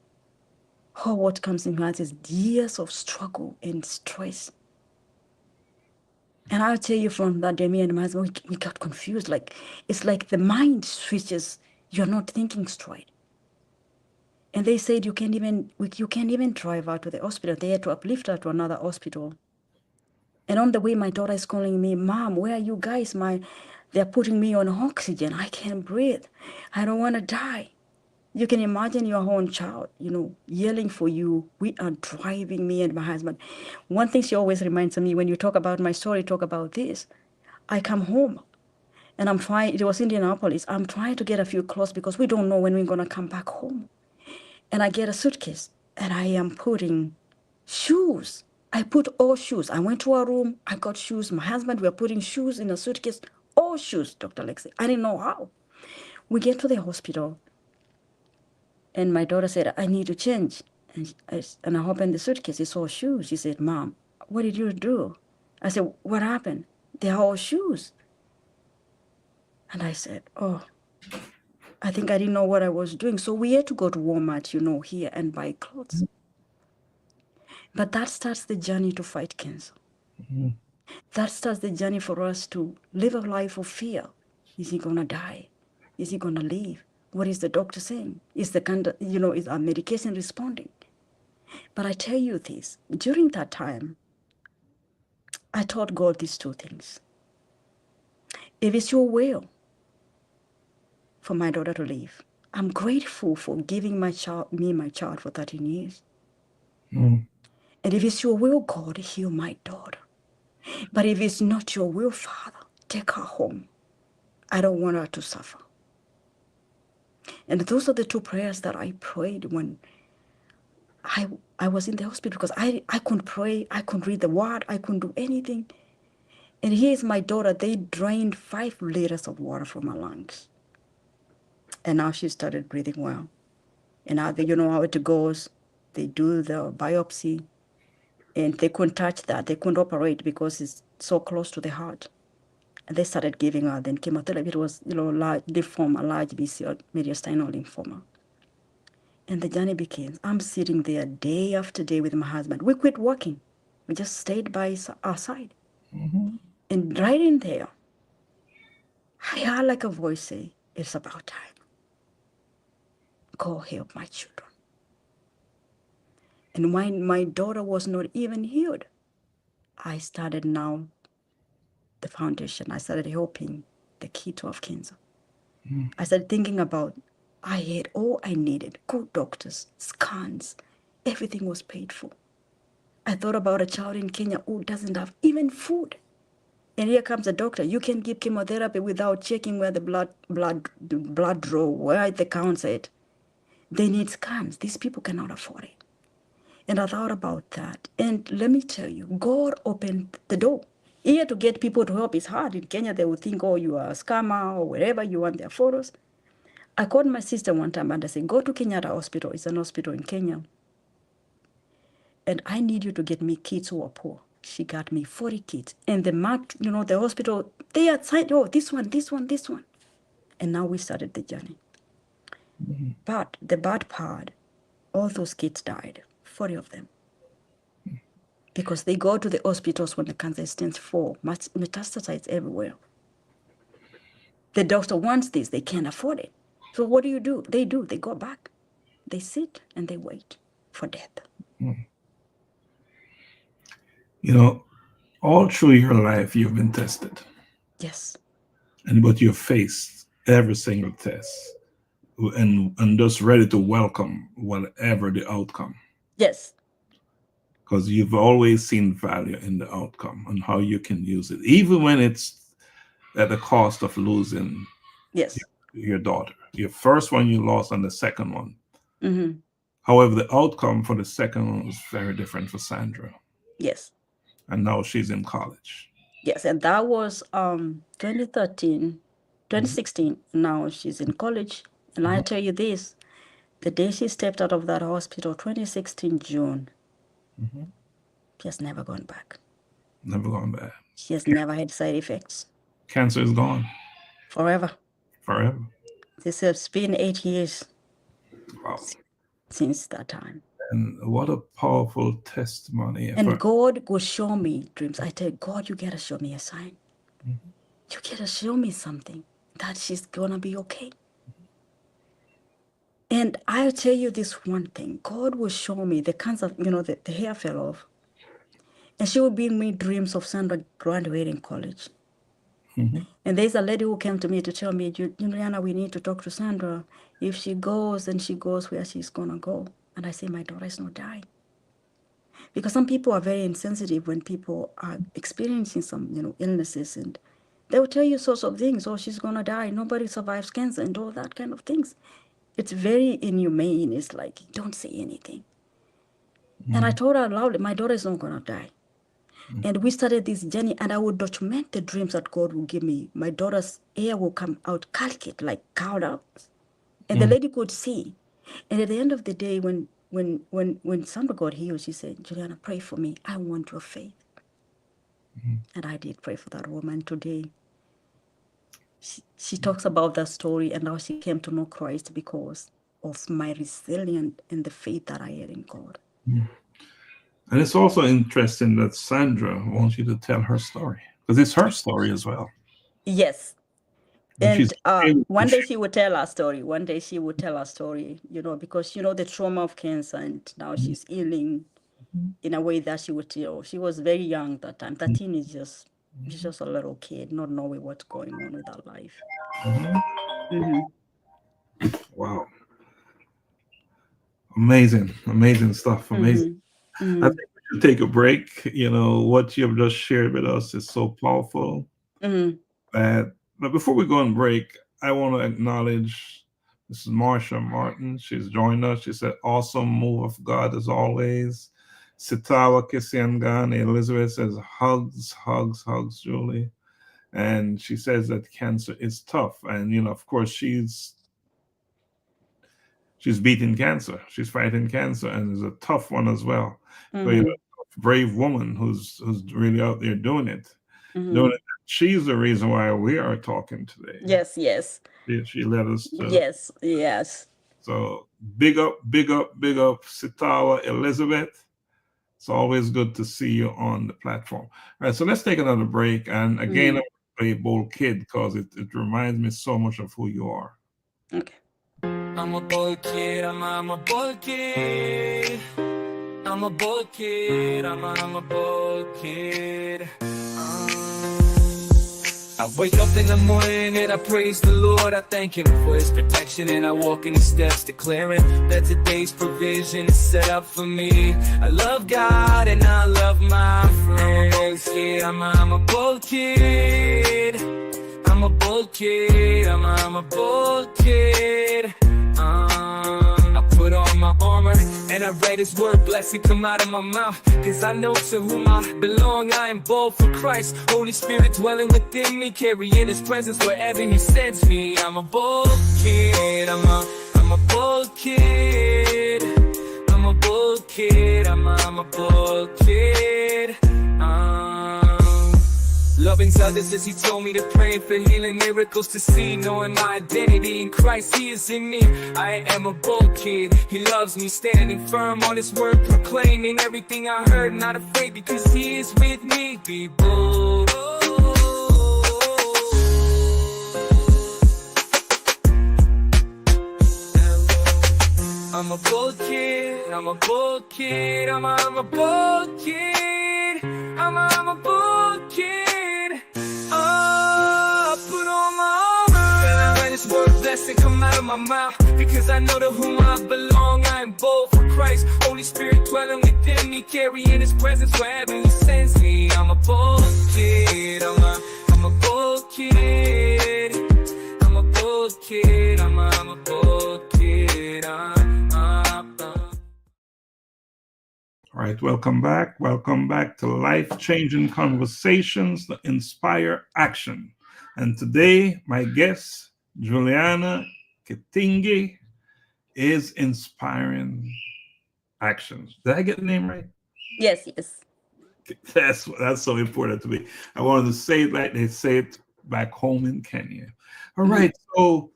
Oh, what comes in your mind is years of struggle and stress. And I'll tell you, from that day, me and my husband, we got confused. Like, it's like the mind switches. You're not thinking straight. And they said you can't even drive out to the hospital. They had to uplift her to another hospital. And on the way, my daughter is calling me, Mom, where are you guys? They're putting me on oxygen. I can't breathe. I don't want to die. You can imagine your own child, you know, yelling for you. We are driving, me and my husband. One thing she always reminds me, when you talk about my story, talk about this. I come home and I'm trying, it was Indianapolis. I'm trying to get a few clothes because we don't know when we're going to come back home. And I get a suitcase and I am putting shoes. I put all shoes. I went to a room. I got shoes. My husband, we are putting shoes in a suitcase. All shoes, Dr. Laxley. I didn't know how. We get to the hospital. And my daughter said, I need to change. And I opened the suitcase. It's all shoes. She said, Mom, what did you do? I said, what happened? They're all shoes. And I said, oh, I think I didn't know what I was doing. So we had to go to Walmart, you know, here and buy clothes. But that starts the journey to fight cancer. That starts the journey for us to live a life of fear. Is he going to die? Is he going to live? What is the doctor saying? Is our medication responding? But I tell you this, during that time, I taught God these two things. If it's your will for my daughter to live, I'm grateful for giving my child for 13 years. And if it's your will, God, heal my daughter. But if it's not your will, Father, take her home. I don't want her to suffer. And those are the two prayers that I prayed when I was in the hospital, because I couldn't pray, I couldn't read the word, I couldn't do anything. And here's my daughter, they drained 5 liters of water from her lungs. And now she started breathing well. And now you know how it goes. They do the biopsy, and they couldn't touch that. They couldn't operate because it's so close to the heart. And they started giving her then chemotherapy. It was, large lymphoma, large BC mediastinal lymphoma. And the journey begins. I'm sitting there day after day with my husband. We quit working. We just stayed by our side. And right in there, I heard like a voice say, it's about time. Go help my children. And when my daughter was not even healed, I started now the foundation. I started helping the kids who have cancer. I started thinking about, I had all I needed, good doctors, scans, everything was paid for. I thought about a child in Kenya who doesn't have even food. And here comes the doctor. You can give chemotherapy without checking where the blood draw, where the counts at. They need scans. These people cannot afford it. And I thought about that. And let me tell you, God opened the door. Here to get people to help is hard. In Kenya, they would think, oh, you are a scammer or wherever you want their photos. I called my sister one time and I said, go to Kenyatta Hospital. It's an hospital in Kenya. And I need you to get me kids who are poor. She got me 40 kids. And the hospital, they had signed, oh, this one. And now we started the journey. But the bad part, all those kids died, 40 of them. Because they go to the hospitals when the cancer stands for metastasized everywhere. The doctor wants this, they can't afford it. So what do? They go back. They sit and they wait for death. You know, all through your life, you've been tested. Yes. But you've faced every single test and just ready to welcome whatever the outcome. Yes. Because you've always seen value in the outcome and how you can use it, even when it's at the cost of losing Yes. your daughter. Your first one you lost and the second one. Mm-hmm. However, the outcome for the second one was very different for Sandra. Yes. And now she's in college. Yes, and that was 2016. Now she's in college. And I tell you this, the day she stepped out of that hospital, 2016 June, she has never gone back. Never gone back. She has never had side effects. Cancer is gone. Forever. Forever. This has been 8 years. Wow. Since that time. And what a powerful testimony. And God will show me dreams. I tell God, you gotta show me a sign. You gotta show me something that she's gonna be okay. And I'll tell you this one thing. God will show me the cancer, the hair fell off. And she will bring me dreams of Sandra graduating college. And there's a lady who came to me to tell me, Juliana, we need to talk to Sandra. If she goes, then she goes where she's gonna go. And I say, my daughter is not dying. Because some people are very insensitive when people are experiencing some, illnesses, and they will tell you sorts of things. Oh, she's gonna die. Nobody survives cancer and all that kind of things. It's very inhumane. It's like, don't say anything. And I told her loudly, my daughter is not gonna die. And we started this journey, and I would document the dreams that God will give me. My daughter's hair will come out calcate, like cowed out. And the lady could see. And at the end of the day, when Sandra got healed, she said, Juliana, pray for me. I want your faith. And I did pray for that woman today. She talks about that story and how she came to know Christ because of my resilience and the faith that I had in God. And it's also interesting that Sandra wants you to tell her story, because it's her story as well. Yes. And one day she would tell our story. Because, the trauma of cancer, and now she's healing in a way that she would tell. She was very young that time. 13 is she's just a little kid, not knowing what's going on with her life. Wow. Amazing stuff. Amazing. I think we should take a break. What you've just shared with us is so powerful. But before we go on break, I want to acknowledge Mrs. Marsha Martin. She's joined us. She said, awesome move of God as always. Sitawa Kisiangan Elizabeth says, hugs, Julie. And she says that cancer is tough. And, of course, she's beating cancer. She's fighting cancer, and it's a tough one as well. So, a brave woman who's really out there doing it. She's the reason why we are talking today. Yes. She led us to. Yes. So big up, Sitawa Elizabeth. It's always good to see you on the platform. All right, so let's take another break. And again, I'm going to play Bold Kid because it reminds me so much of who you are. Okay. I'm a bold kid, I'm a bold kid. I'm a bold kid, I'm a bold kid. I wake up in the morning and I praise the Lord. I thank Him for His protection, and I walk in His steps, declaring that today's provision is set up for me. I love God and I love my friends. I'm a bold kid. I'm a bold kid. I'm a bold kid. I put on my armor and I read His word, blessing come out of my mouth. Cause I know to whom I belong. I am bold for Christ, Holy Spirit dwelling within me, carrying His presence wherever He sends me. I'm a bold kid, I'm a bold kid. I'm a bold kid, I'm a bold kid. Loving others as He told me to pray for healing, miracles to see, knowing my identity in Christ, He is in me. I am a bold kid, He loves me, standing firm on His word, proclaiming everything I heard, not afraid because He is with me. Be bold. I'm a bold kid, I'm a bold kid, I'm a bold kid, I'm a bold kid. Oh, put on my armor, and I let His word blessing come out of my mouth, because I know to whom I belong. I am bold for Christ, Holy Spirit dwelling within me, carrying His presence wherever He sends me. I'm a bold kid, I'm a bold kid, I'm a bold kid, I'm a bold kid. All right, welcome back. Welcome back to Life-Changing Conversations that Inspire Action. And today, my guest, Juliana Kitenge, is inspiring actions. Did I get the name right? Yes, yes. That's so important to me. I wanted to say it like they say it back home in Kenya. All right, so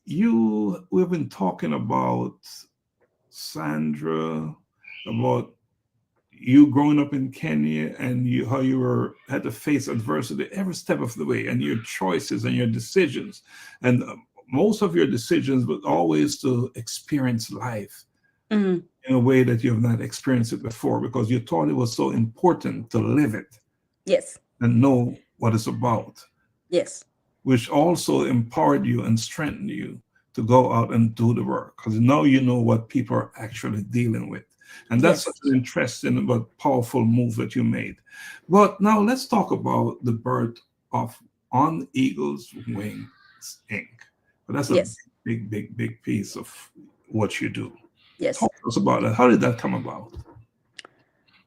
we've been talking about Sandra, about you growing up in Kenya and how you had to face adversity every step of the way, and your choices and your decisions, and most of your decisions were always to experience life Mhm. in a way that you have not experienced it before, because you thought it was so important to live it Yes, and know what it's about, yes, which also empowered you and strengthened you to go out and do the work, because now you know what people are actually dealing with. And that's yes, such an interesting but powerful move that you made. But now let's talk about the birth of On Eagle's Wings Inc. But that's a yes, big piece of what you do. yes. Talk to us about that. How did that come about?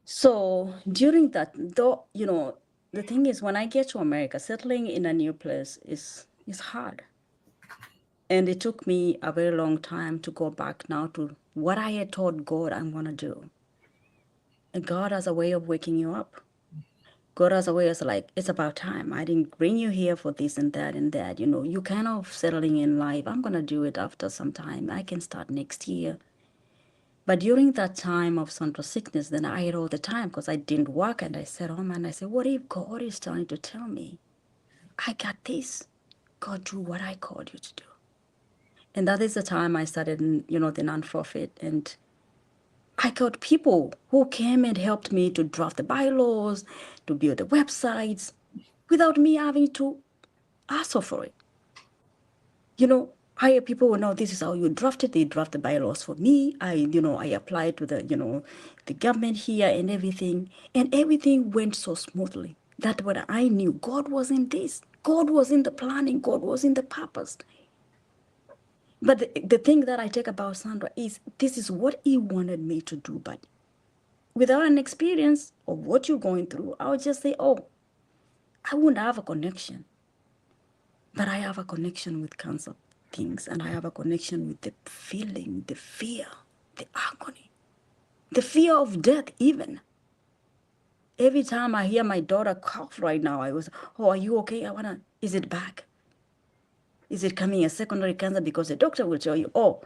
So during that, though, the thing is, when I get to America, settling in a new place is hard. And it took me a very long time to go back now to what I had told God I'm going to do. And God has a way of waking you up. God has a way of like, it's about time. I didn't bring you here for this and that and that. You kind of settling in life. I'm going to do it after some time. I can start next year. But during that time of central sickness, then I had all the time because I didn't work, and I sat home and I said, what if God is trying to tell me, I got this. God, do what I called you to do. And that is the time I started, the nonprofit. And I got people who came and helped me to draft the bylaws, to build the websites, without me having to ask for it. I have people who know this is how you draft it. They draft the bylaws for me. I applied to the government here and everything went so smoothly. That what I knew, God was in this. God was in the planning. God was in the purpose. But the thing that I take about Sandra is this is what he wanted me to do. But without an experience of what you're going through, I would just say, oh, I wouldn't have a connection. But I have a connection with cancer things, and I have a connection with the feeling, the fear, the agony, the fear of death even. Every time I hear my daughter cough right now, I was, oh, are you okay? Is it back? Is it coming a secondary cancer? Because the doctor will tell you, oh,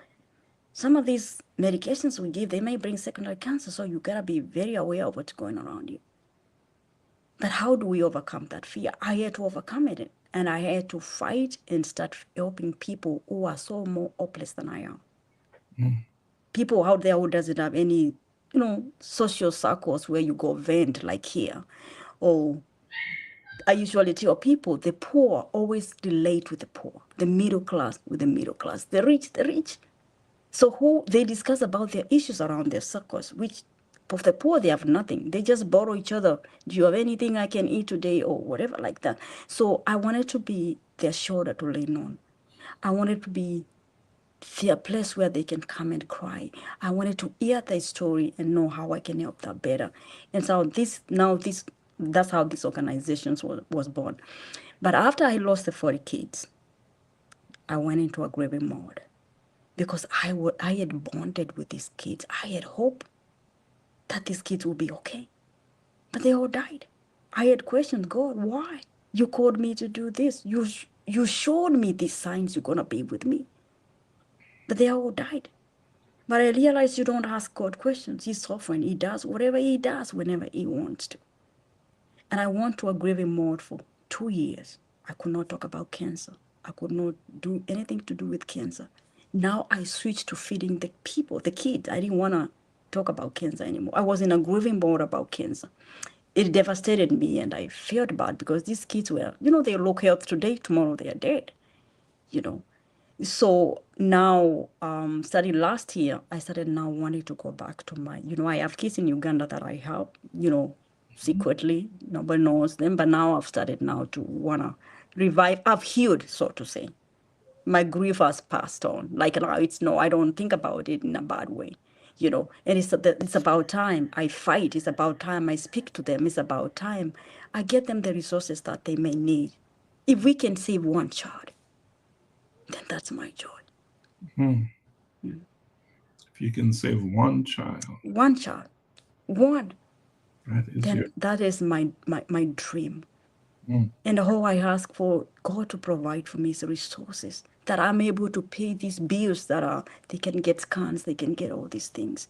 some of these medications we give, they may bring secondary cancer, so you gotta be very aware of what's going around you. But how do we overcome that fear? I had to overcome it, and I had to fight and start helping people who are so more hopeless than I am. People out there who doesn't have any, social circles where you go vent like here. Or I usually tell people the poor always relate with the poor, the middle class with the middle class, the rich, the rich. So who they discuss about their issues around their circles, which of the poor, they have nothing. They just borrow each other. Do you have anything I can eat today or whatever like that? So I wanted to be their shoulder to lean on. I wanted to be their place where they can come and cry. I wanted to hear their story and know how I can help them better. And so that's how this organization was born. But after I lost the 40 kids, I went into a grieving mode because I had bonded with these kids. I had hope that these kids would be okay. But they all died. I had questioned God, why? You called me to do this. You showed me these signs you're going to be with me. But they all died. But I realized you don't ask God questions. He's sovereign. He does whatever he does whenever he wants to. And I went to a grieving mode for 2 years. I could not talk about cancer. I could not do anything to do with cancer. Now I switched to feeding the people, the kids. I didn't want to talk about cancer anymore. I was in a grieving mode about cancer. It devastated me, and I felt bad because these kids were, they look health today, tomorrow they are dead, you know. So now, starting last year, I started now wanting to go back to my, I have kids in Uganda that I help, secretly. Nobody knows them, but now I've started now to want to revive. I've healed, so to say. My grief has passed on. Like now, I don't think about it in a bad way, And it's about time I fight. It's about time I speak to them. It's about time I get them the resources that they may need. If we can save one child, then that's my joy. If you can save one child, One child, one, that is that is my dream. And all I ask for God to provide for me is resources that I'm able to pay these bills they can get scans, they can get all these things.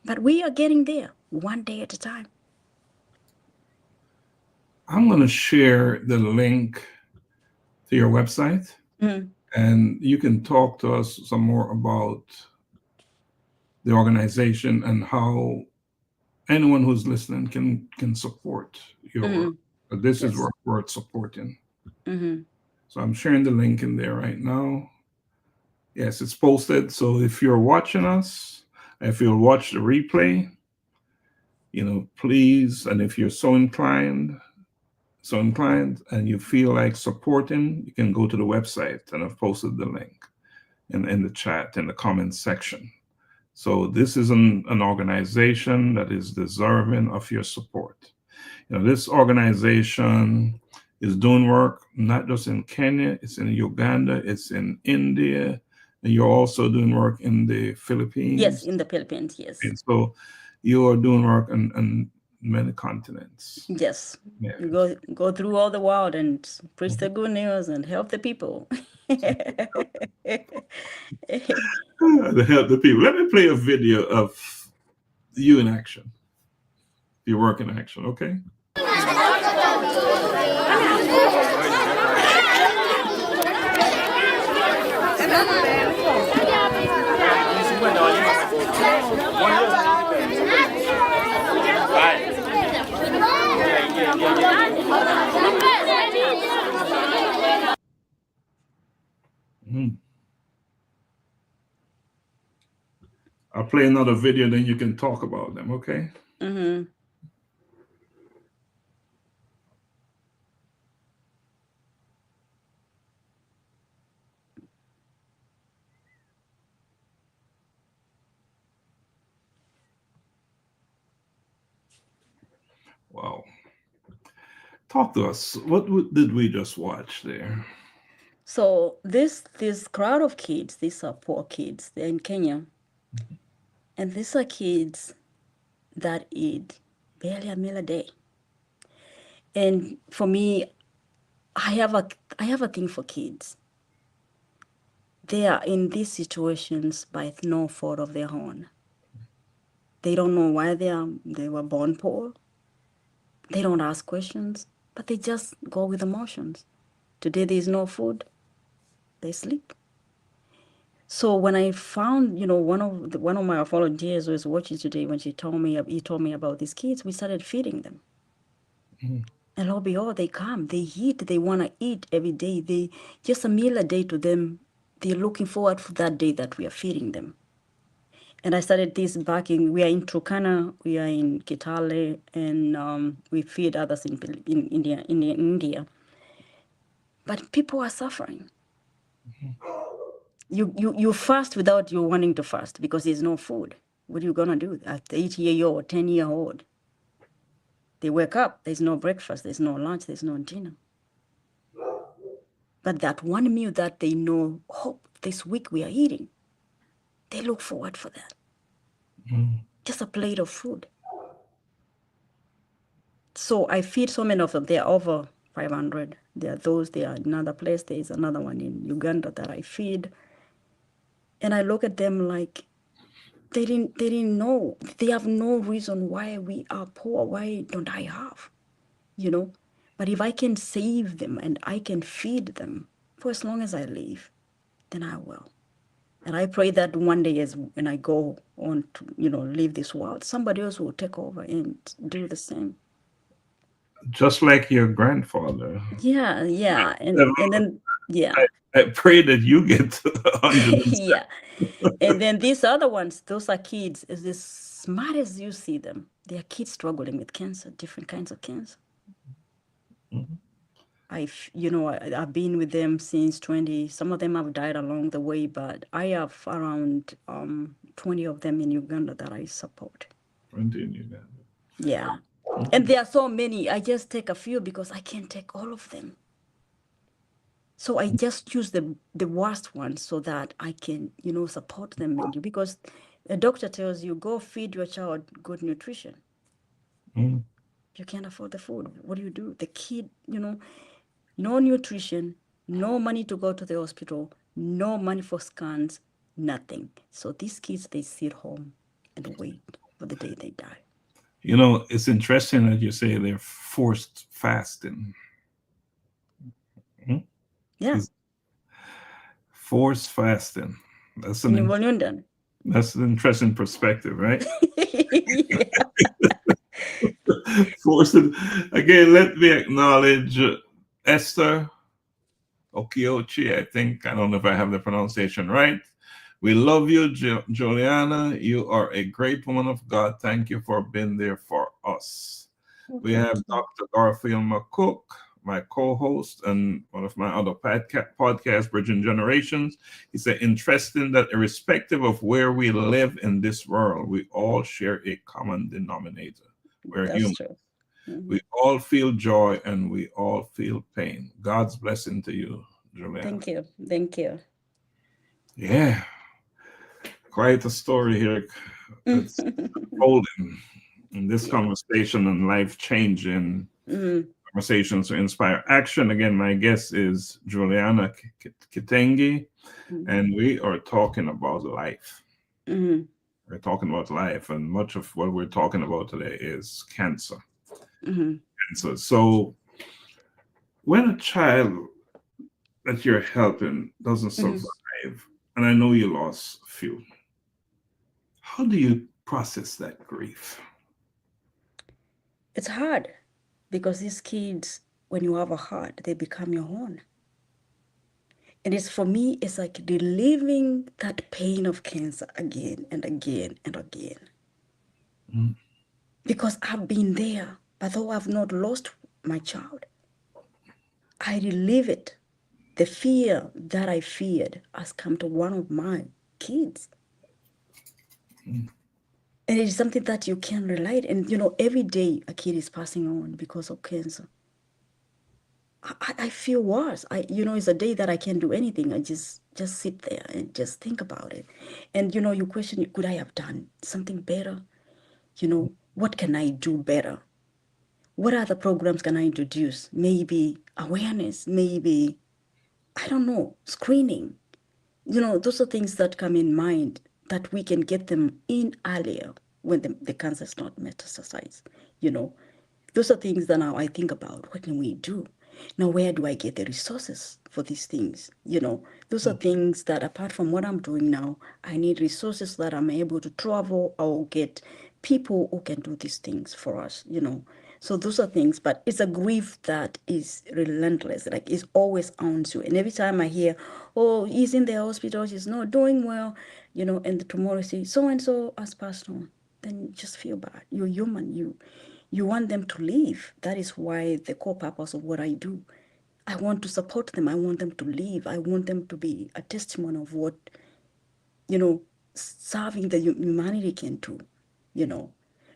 But we are getting there one day at a time. I'm going to share the link to your website, and you can talk to us some more about the organization and how anyone who's listening can support your. This is worth supporting. So I'm sharing the link in there right now. Yes, it's posted. So if you're watching us, if you'll watch the replay, please, and if you're so inclined and you feel like supporting, you can go to the website, and I've posted the link in the chat, in the comments section. So this is an organization that is deserving of your support. This organization is doing work not just in Kenya, it's in Uganda, it's in India, and you're also doing work in the Philippines. Yes, in the Philippines, yes. And so you are doing work on many continents. Yes. Yeah. You go through all the world and preach the good news and help the people. To help the people. Let me play a video of you in action. Your work in action, okay? I'll play another video, then you can talk about them, okay? Wow. Talk to us. What did we just watch there? So this crowd of kids, these are poor kids. They're in Kenya. And these are kids that eat barely a meal a day. And for me, I have a thing for kids. They are in these situations by no fault of their own. They don't know why they were born poor. They don't ask questions, but they just go with emotions. Today there's no food, they sleep. So when I found, one of my volunteers was watching today when he told me about these kids, we started feeding them. And lo and behold, they come, they eat, they want to eat every day. They just a meal a day to them. They're looking forward for that day that we are feeding them. And I started this we are in Turkana, we are in Kitale, and we feed others in India. But people are suffering. You fast without you wanting to fast because there's no food. What are you going to do at 8-year-old, 10-year-old? They wake up, there's no breakfast, there's no lunch, there's no dinner. But that one meal that they know, this week we are eating, they look forward for that. Just a plate of food. So I feed so many of them. They are over 500. There are another place. There is another one in Uganda that I feed. And I look at them like they didn't know. They have no reason why we are poor. Why don't I have? But if I can save them and I can feed them for as long as I live, then I will. And I pray that one day, as when I go on to, leave this world, somebody else will take over and do the same. Just like your grandfather. Yeah, yeah. And then, yeah. I pray that you get 100. Yeah. And then these other ones, those are kids, as smart as you see them. They are kids struggling with cancer, different kinds of cancer. I've been with them since 20. Some of them have died along the way, but I have around 20 of them in Uganda that I support. 20 in Uganda. Yeah. And there are so many. I just take a few because I can't take all of them. So I just choose the worst ones so that I can, support them. Because a doctor tells you, go feed your child good nutrition. Mm. You can't afford the food. What do? The kid, no nutrition, no money to go to the hospital, no money for scans, nothing. So these kids, they sit home and wait for the day they die. It's interesting that you say they're forced fasting. Yeah. Forced fasting. That's an interesting perspective, right? Yeah. Forced. Again, let me acknowledge Esther Okiochi. I don't know if I have the pronunciation right. We love you, Juliana. You are a great woman of God. Thank you for being there for us. We have Dr. Garfield McCook, my co-host and one of my other podcasts, Bridging Generations. He said, interesting that irrespective of where we live in this world, we all share a common denominator. We're human. True. Mm-hmm. We all feel joy and we all feel pain. God's blessing to you, Juliana. Thank you. Thank you. Yeah. Quite a story here. It's unfolding in this conversation and life-changing conversations to inspire action. Again, my guest is Juliana Kitenge, and we are talking about life. We're talking about life, and much of what we're talking about today is cancer. Cancer. So when a child that you're helping doesn't survive, and I know you lost a few, how do you process that grief? It's hard because these kids, when you have a heart, they become your own. And for me, it's like reliving that pain of cancer again and again and again. Because I've been there, but though I've not lost my child, I relive it. The fear that I feared has come to one of my kids. And it is something that you can relate. And, every day a kid is passing on because of cancer. I feel worse. It's a day that I can't do anything. I just sit there and just think about it. And, you question, could I have done something better? What can I do better? What other programs can I introduce? Maybe awareness, maybe, I don't know, screening. Those are things that come in mind that we can get them in earlier when the cancer is not metastasized. Those are things that now I think about. What can we do? Now, where do I get the resources for these things? Those are things that apart from what I'm doing now, I need resources that I'm able to travel or get people who can do these things for us, So those are things, but it's a grief that is relentless. Like it's always on you. And every time I hear, oh, he's in the hospital, he's not doing well, and tomorrow say, so-and-so has passed on. Then you just feel bad. You're human. You want them to live. That is why the core purpose of what I do. I want to support them. I want them to live. I want them to be a testimony of what, serving the humanity can do,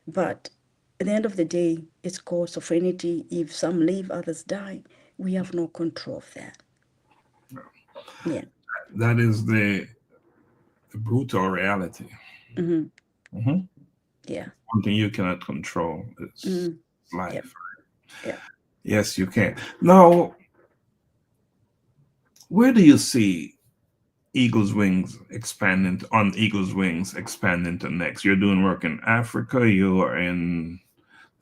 But at the end of the day, it's God's sovereignty. If some live, others die. We have no control of that. No. Yeah. That is the brutal reality. Yeah. Something you cannot control is life. Yep. Yeah. Yes, you can. Now, where do you see Eagle's Wings expanding to next? You're doing work in Africa, you are in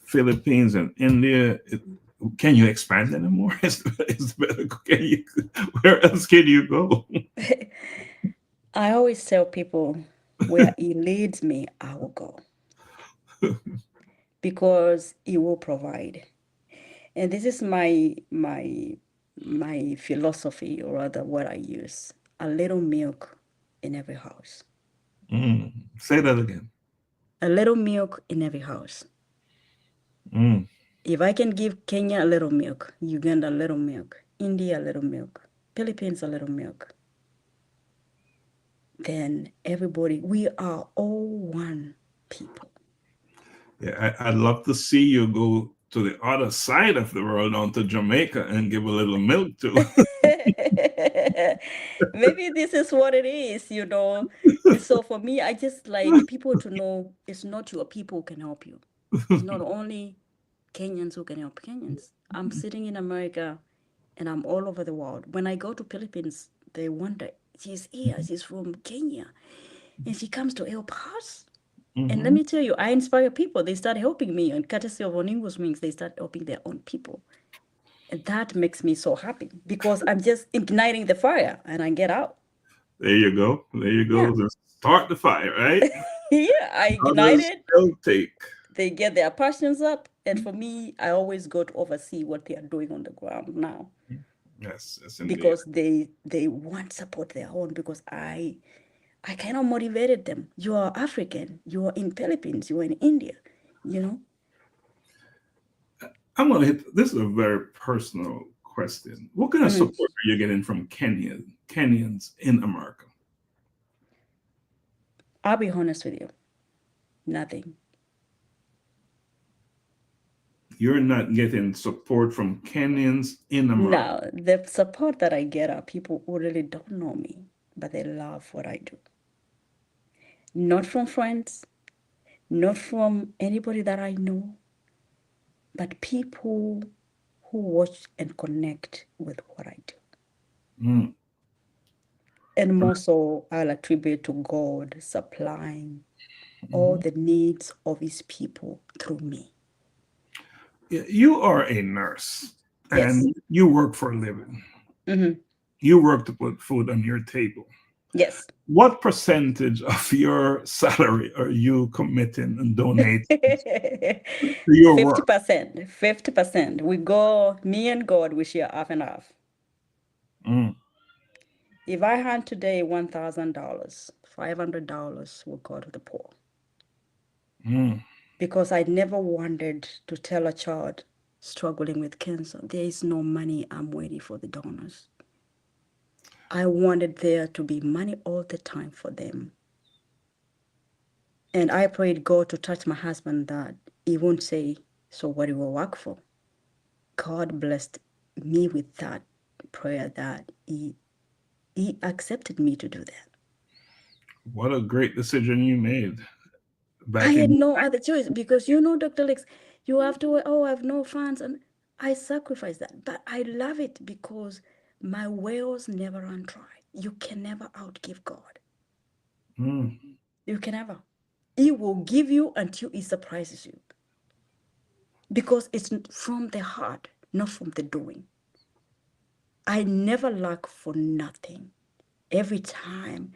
Philippines and India. Can you expand anymore? Where else can you go? I always tell people where He leads me, I will go because He will provide. And this is my philosophy, or rather what I use. A little milk in every house. Say that again. A little milk in every house. Mm. If I can give Kenya a little milk, Uganda a little milk, India a little milk, Philippines a little milk, then everybody, we are all one people. Yeah, I'd love to see you go to the other side of the world, onto Jamaica, and give a little milk too. Maybe this is what it is, you know. And so for me, I just like people to know it's not your people who can help you. It's not only Kenyans who can help Kenyans. I'm sitting in America and I'm all over the world. When I go to Philippines, they wonder, she's here, she's from Kenya, and she comes to help us. And let me tell you, I inspire people. They start helping me, and courtesy of Oningo's Wings, they start helping their own people. And that makes me so happy because I'm just igniting the fire and I get out. There you go. There you Yeah. go. Just start the fire, right? Yeah, I ignite Others it. will take. They get their passions up. And for me, I always go to oversee what they are doing on the ground now Yes, yes, indeed. because they want support their own because I kind of motivated them. You are African. You are in Philippines. You are in India. You know. I'm going to hit. This is a very personal question. What kind of support are you getting from Kenyans in America? I'll be honest with you. Nothing. You're not getting support from Kenyans in America. No, the support that I get are people who really don't know me, but they love what I do. Not from friends, not from anybody that I know, but people who watch and connect with what I do. Mm. And more so, I'll attribute to God supplying all the needs of His people through me. You are a nurse Yes. and you work for a living. Mm-hmm. You work to put food on your table. Yes. What percentage of your salary are you committing and donating to your work? 50%. 50%. We go, me and God, we share half and half. Mm. If I had today $1,000, $500 will go to the poor. Mm. Because I never wanted to tell a child struggling with cancer, there is no money, I'm waiting for the donors. I wanted there to be money all the time for them. And I prayed God to touch my husband that he won't say, so what do you work for? God blessed me with that prayer that he accepted me to do that. What a great decision you made I back had in. no other choice because Dr. Lex, you have to, I have no funds, and I sacrifice that. But I love it because my wells never run dry. You can never outgive God. Mm. You can never. He will give you until He surprises you. Because it's from the heart, not from the doing. I never lack for nothing. Every time.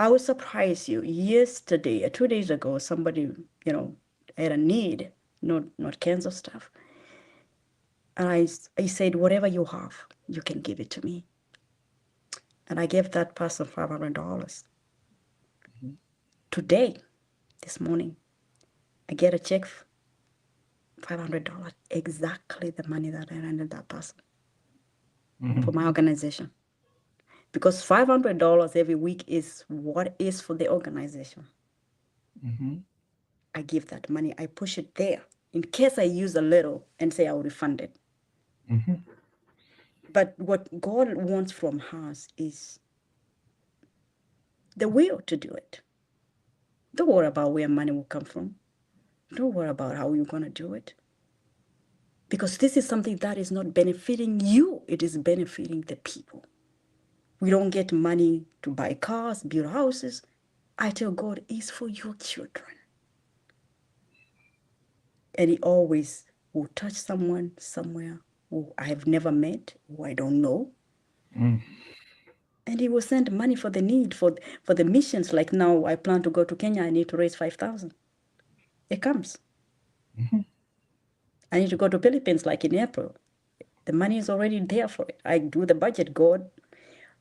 I will surprise you. Yesterday, 2 days ago, somebody, had a need, not cancer stuff. And I said, whatever you have, you can give it to me. And I gave that person $500. Today, this morning, I get a check, $500, exactly the money that I rented that person for my organization. Because $500 every week is what is for the organization. I give that money, I push it there in case I use a little and say I'll refund it. But what God wants from us is the will to do it. Don't worry about where money will come from. Don't worry about how you're going to do it. Because this is something that is not benefiting you, it is benefiting the people. We don't get money to buy cars, build houses. I tell God, it's for your children. And He always will touch someone somewhere who I've never met, who I don't know. And he will send money for the need, for the missions. Like now, I plan to go to Kenya. I need to raise 5,000. It comes. I need to go to Philippines like in April. The money is already there for it. I do the budget. God,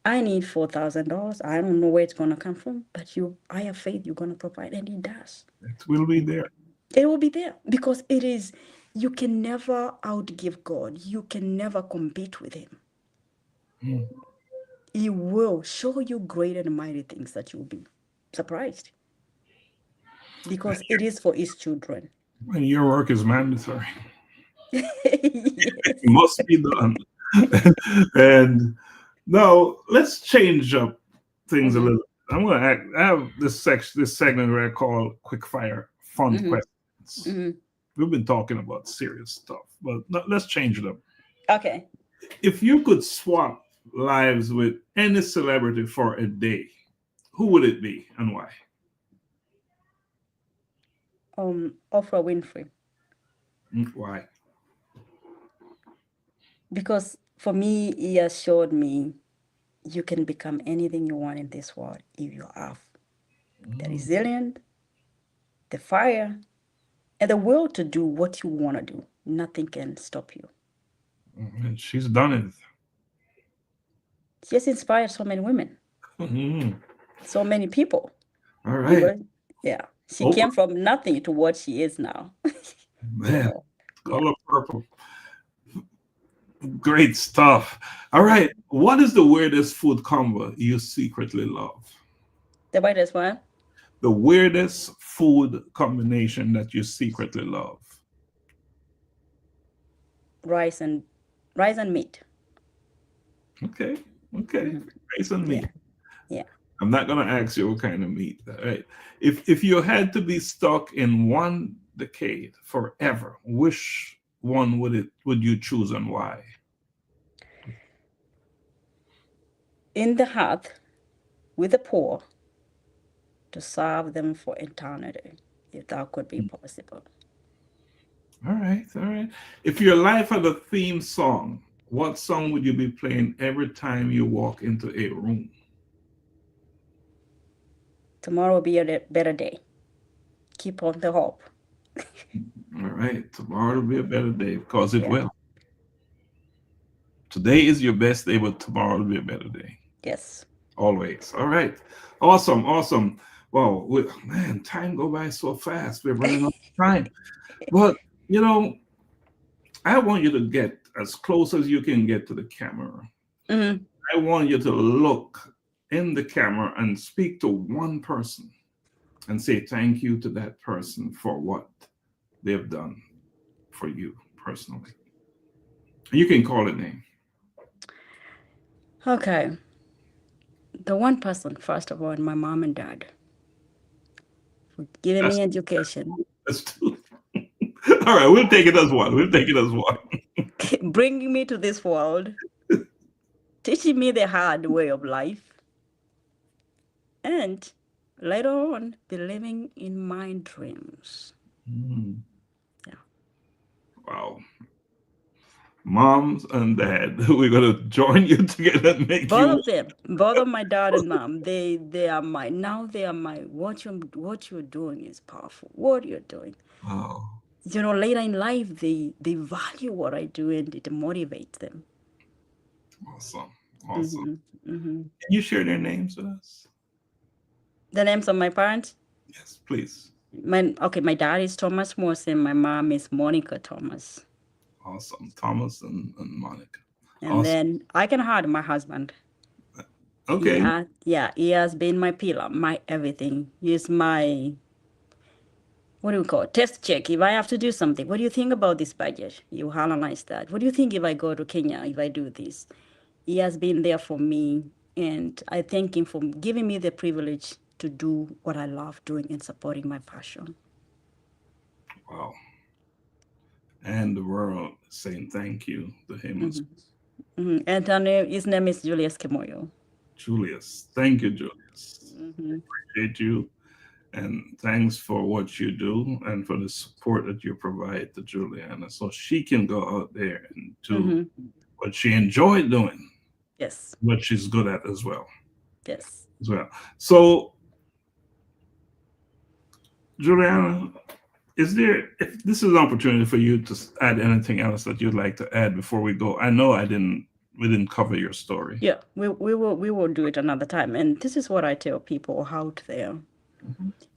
I need $4,000. I don't know where it's going to come from, but I have faith you're going to provide, and he does. It will be there. It will be there because it is, you can never outgive God. You can never compete with him. He will show you great and mighty things that you'll be surprised because it is for his children. And your work is mandatory. Yes. It must be done. And now let's change up things a little. I'm going to I have this segment where I call quick fire fun questions. We've been talking about serious stuff, but let's change it up. Okay. If you could swap lives with any celebrity for a day, who would it be and why? Oprah Winfrey. Why? Because for me, he has showed me you can become anything you want in this world if you have the resilience, the fire, and the will to do what you want to do. Nothing can stop you. And she's done it. She has inspired so many women, so many people. All right. Yeah. She came from nothing to what she is now. Man, color purple. Great stuff. All right. What is the weirdest food combo you secretly love? The weirdest one? The weirdest food combination that you secretly love? Rice and meat. Okay. Rice and meat. Yeah. I'm not gonna ask you what kind of meat. All right. If you had to be stuck in one decade forever, which one would you choose and why? In the heart with the poor to serve them for eternity, if that could be possible. All right. If your life had a theme song, what song would you be playing every time you walk into a room? Tomorrow will be a better day. Keep on the hope. All right. Tomorrow will be a better day because it will. Today is your best day, but tomorrow will be a better day. Yes. Always. All right. Awesome. Well, man, time go by so fast. We're running out of time. But, I want you to get as close as you can get to the camera. I want you to look in the camera and speak to one person and say thank you to that person for what they've done for you personally. You can call it name. Okay. The one person, first of all, my mom and dad, for giving me education. That's two. All right, we'll take it as one. Bringing me to this world, teaching me the hard way of life, and later on, believing in my dreams. Yeah. Wow. Moms and dad, we're gonna join you together and make both of them, both of my dad and mom. They are my. What you're doing is powerful. What you're doing. Wow. Later in life, they value what I do and it motivates them. Awesome. Can you share their names with us? The names of my parents? Yes, please. My dad is Thomas Morrison. My mom is Monica Thomas. Awesome. Thomas and Monica. And then I can add my husband. Okay. He has been my pillar, my everything. He's my, what do we call it? Test check. If I have to do something, what do you think about this budget? You analyze that. What do you think if I go to Kenya, if I do this? He has been there for me. And I thank him for giving me the privilege to do what I love doing and supporting my passion. Wow. And the world saying thank you to him. And his name is Julius Kimoyo. Julius. Thank you, Julius. Appreciate you. And thanks for what you do and for the support that you provide to Juliana so she can go out there and do what she enjoyed doing. Yes. what she's good at as well. Yes. So, Juliana, is there, if this is an opportunity for you to add anything else that you'd like to add before we go? I know we didn't cover your story. Yeah, we will do it another time. And this is what I tell people out there.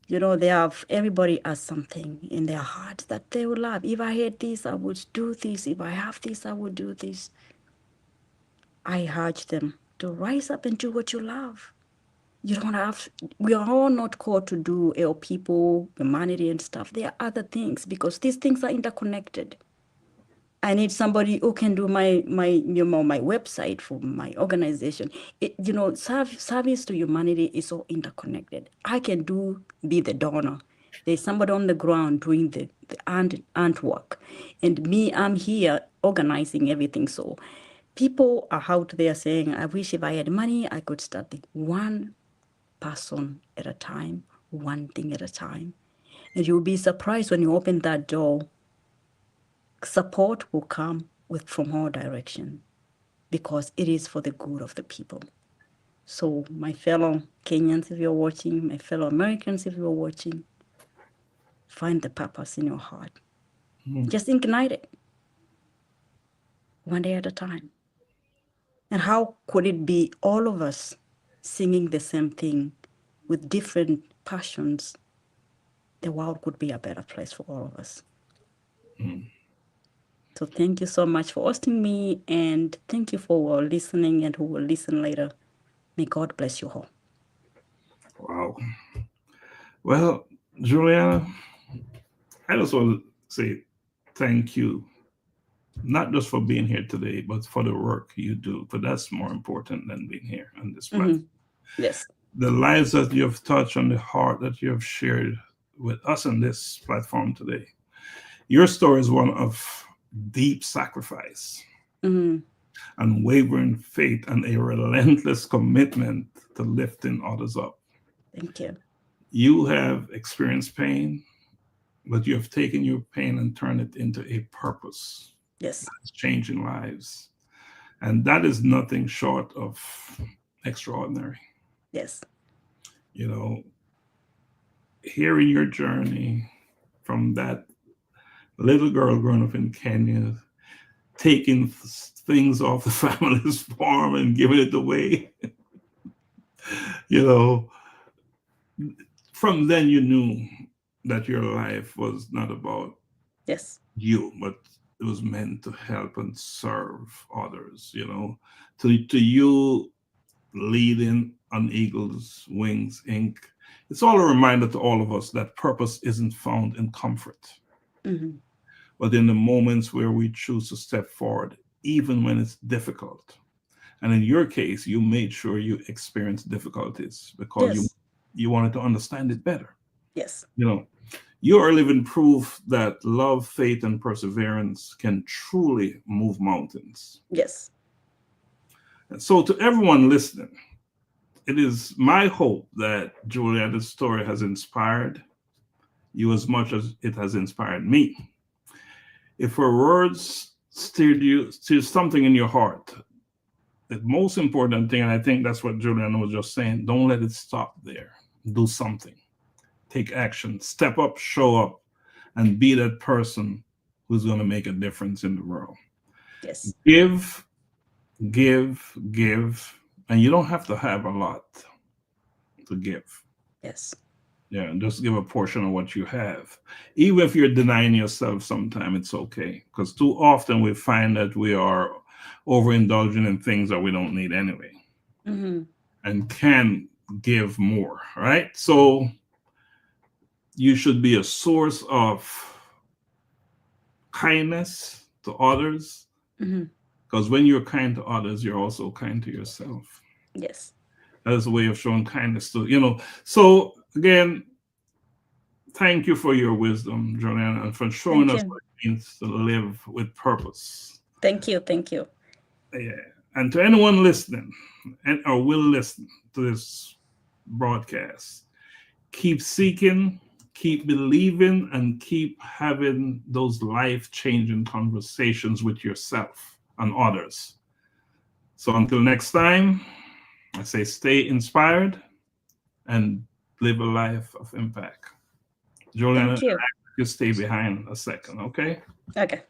They have, everybody has something in their heart that they will love. If I had this, I would do this. If I have this, I would do this. I urge them to rise up and do what you love. You don't have, we are all not called to do help people, humanity and stuff. There are other things because these things are interconnected. I need somebody who can do my my website for my organization. Service to humanity is all interconnected. I can be the donor. There's somebody on the ground doing the ant work, and me, I'm here organizing everything. So people are out there saying, I wish if I had money, I could start one person at a time, one thing at a time. And you'll be surprised when you open that door. Support will come from all directions because it is for the good of the people. So my fellow Kenyans, if you're watching, my fellow Americans, if you're watching, find the purpose in your heart. Just ignite it one day at a time. And how could it be all of us singing the same thing with different passions? The world could be a better place for all of us. So thank you so much for hosting me, and thank you for listening and who will listen later. May God bless you all. Wow. Well, Juliana, I just want to say thank you, not just for being here today, but for the work you do, because that's more important than being here on this platform. Yes. The lives that you have touched and the heart that you have shared with us on this platform today. Your story is one of deep sacrifice, unwavering faith, and a relentless commitment to lifting others up. Thank you. You have experienced pain, but you have taken your pain and turned it into a purpose. Yes. That's changing lives. And that is nothing short of extraordinary. Yes. Hearing your journey from that little girl growing up in Kenya, taking things off the family's farm and giving it away. From then you knew that your life was not about you, but it was meant to help and serve others. To you, leading on Eagle's Wings Inc. It's all a reminder to all of us that purpose isn't found in comfort, but in the moments where we choose to step forward, even when it's difficult. And in your case, you made sure you experienced difficulties because you wanted to understand it better. Yes. You are living proof that love, faith, and perseverance can truly move mountains. Yes. And so to everyone listening, it is my hope that Juliana's story has inspired you as much as it has inspired me. If her words stirred something in your heart, the most important thing, and I think that's what Juliana was just saying, don't let it stop there. Do something. Take action. Step up, show up, and be that person who's going to make a difference in the world. Yes. Give, and you don't have to have a lot to give. Yes. Yeah, just give a portion of what you have. Even if you're denying yourself sometime, it's okay. Because too often we find that we are overindulging in things that we don't need anyway. And can give more, right? So you should be a source of kindness to others. Because when you're kind to others, you're also kind to yourself. Yes. That is a way of showing kindness to, So again, thank you for your wisdom, Juliana, and for showing us what it means to live with purpose. Thank you. Yeah. And to anyone listening or will listen to this broadcast, keep seeking, keep believing, and keep having those life-changing conversations with yourself and others. So until next time, I say stay inspired and live a life of impact. Juliana, Thank you. you stay behind a second, okay? Okay.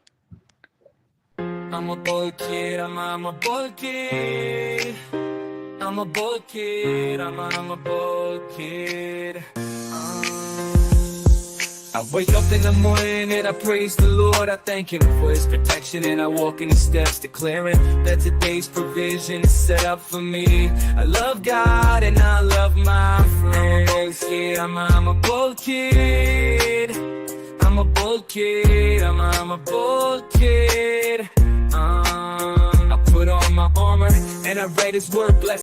I'm a boy kid, I'm a boy kid. I'm a boy kid, I'm a boy kid. I wake up in the morning and I praise the Lord. I thank Him for His protection and I walk in His steps, declaring that today's provision is set up for me. I love God and I love my friends. Yeah, I'm a bold kid. I'm a bold kid. I'm a bold kid. I put on my armor and I read His word blessed.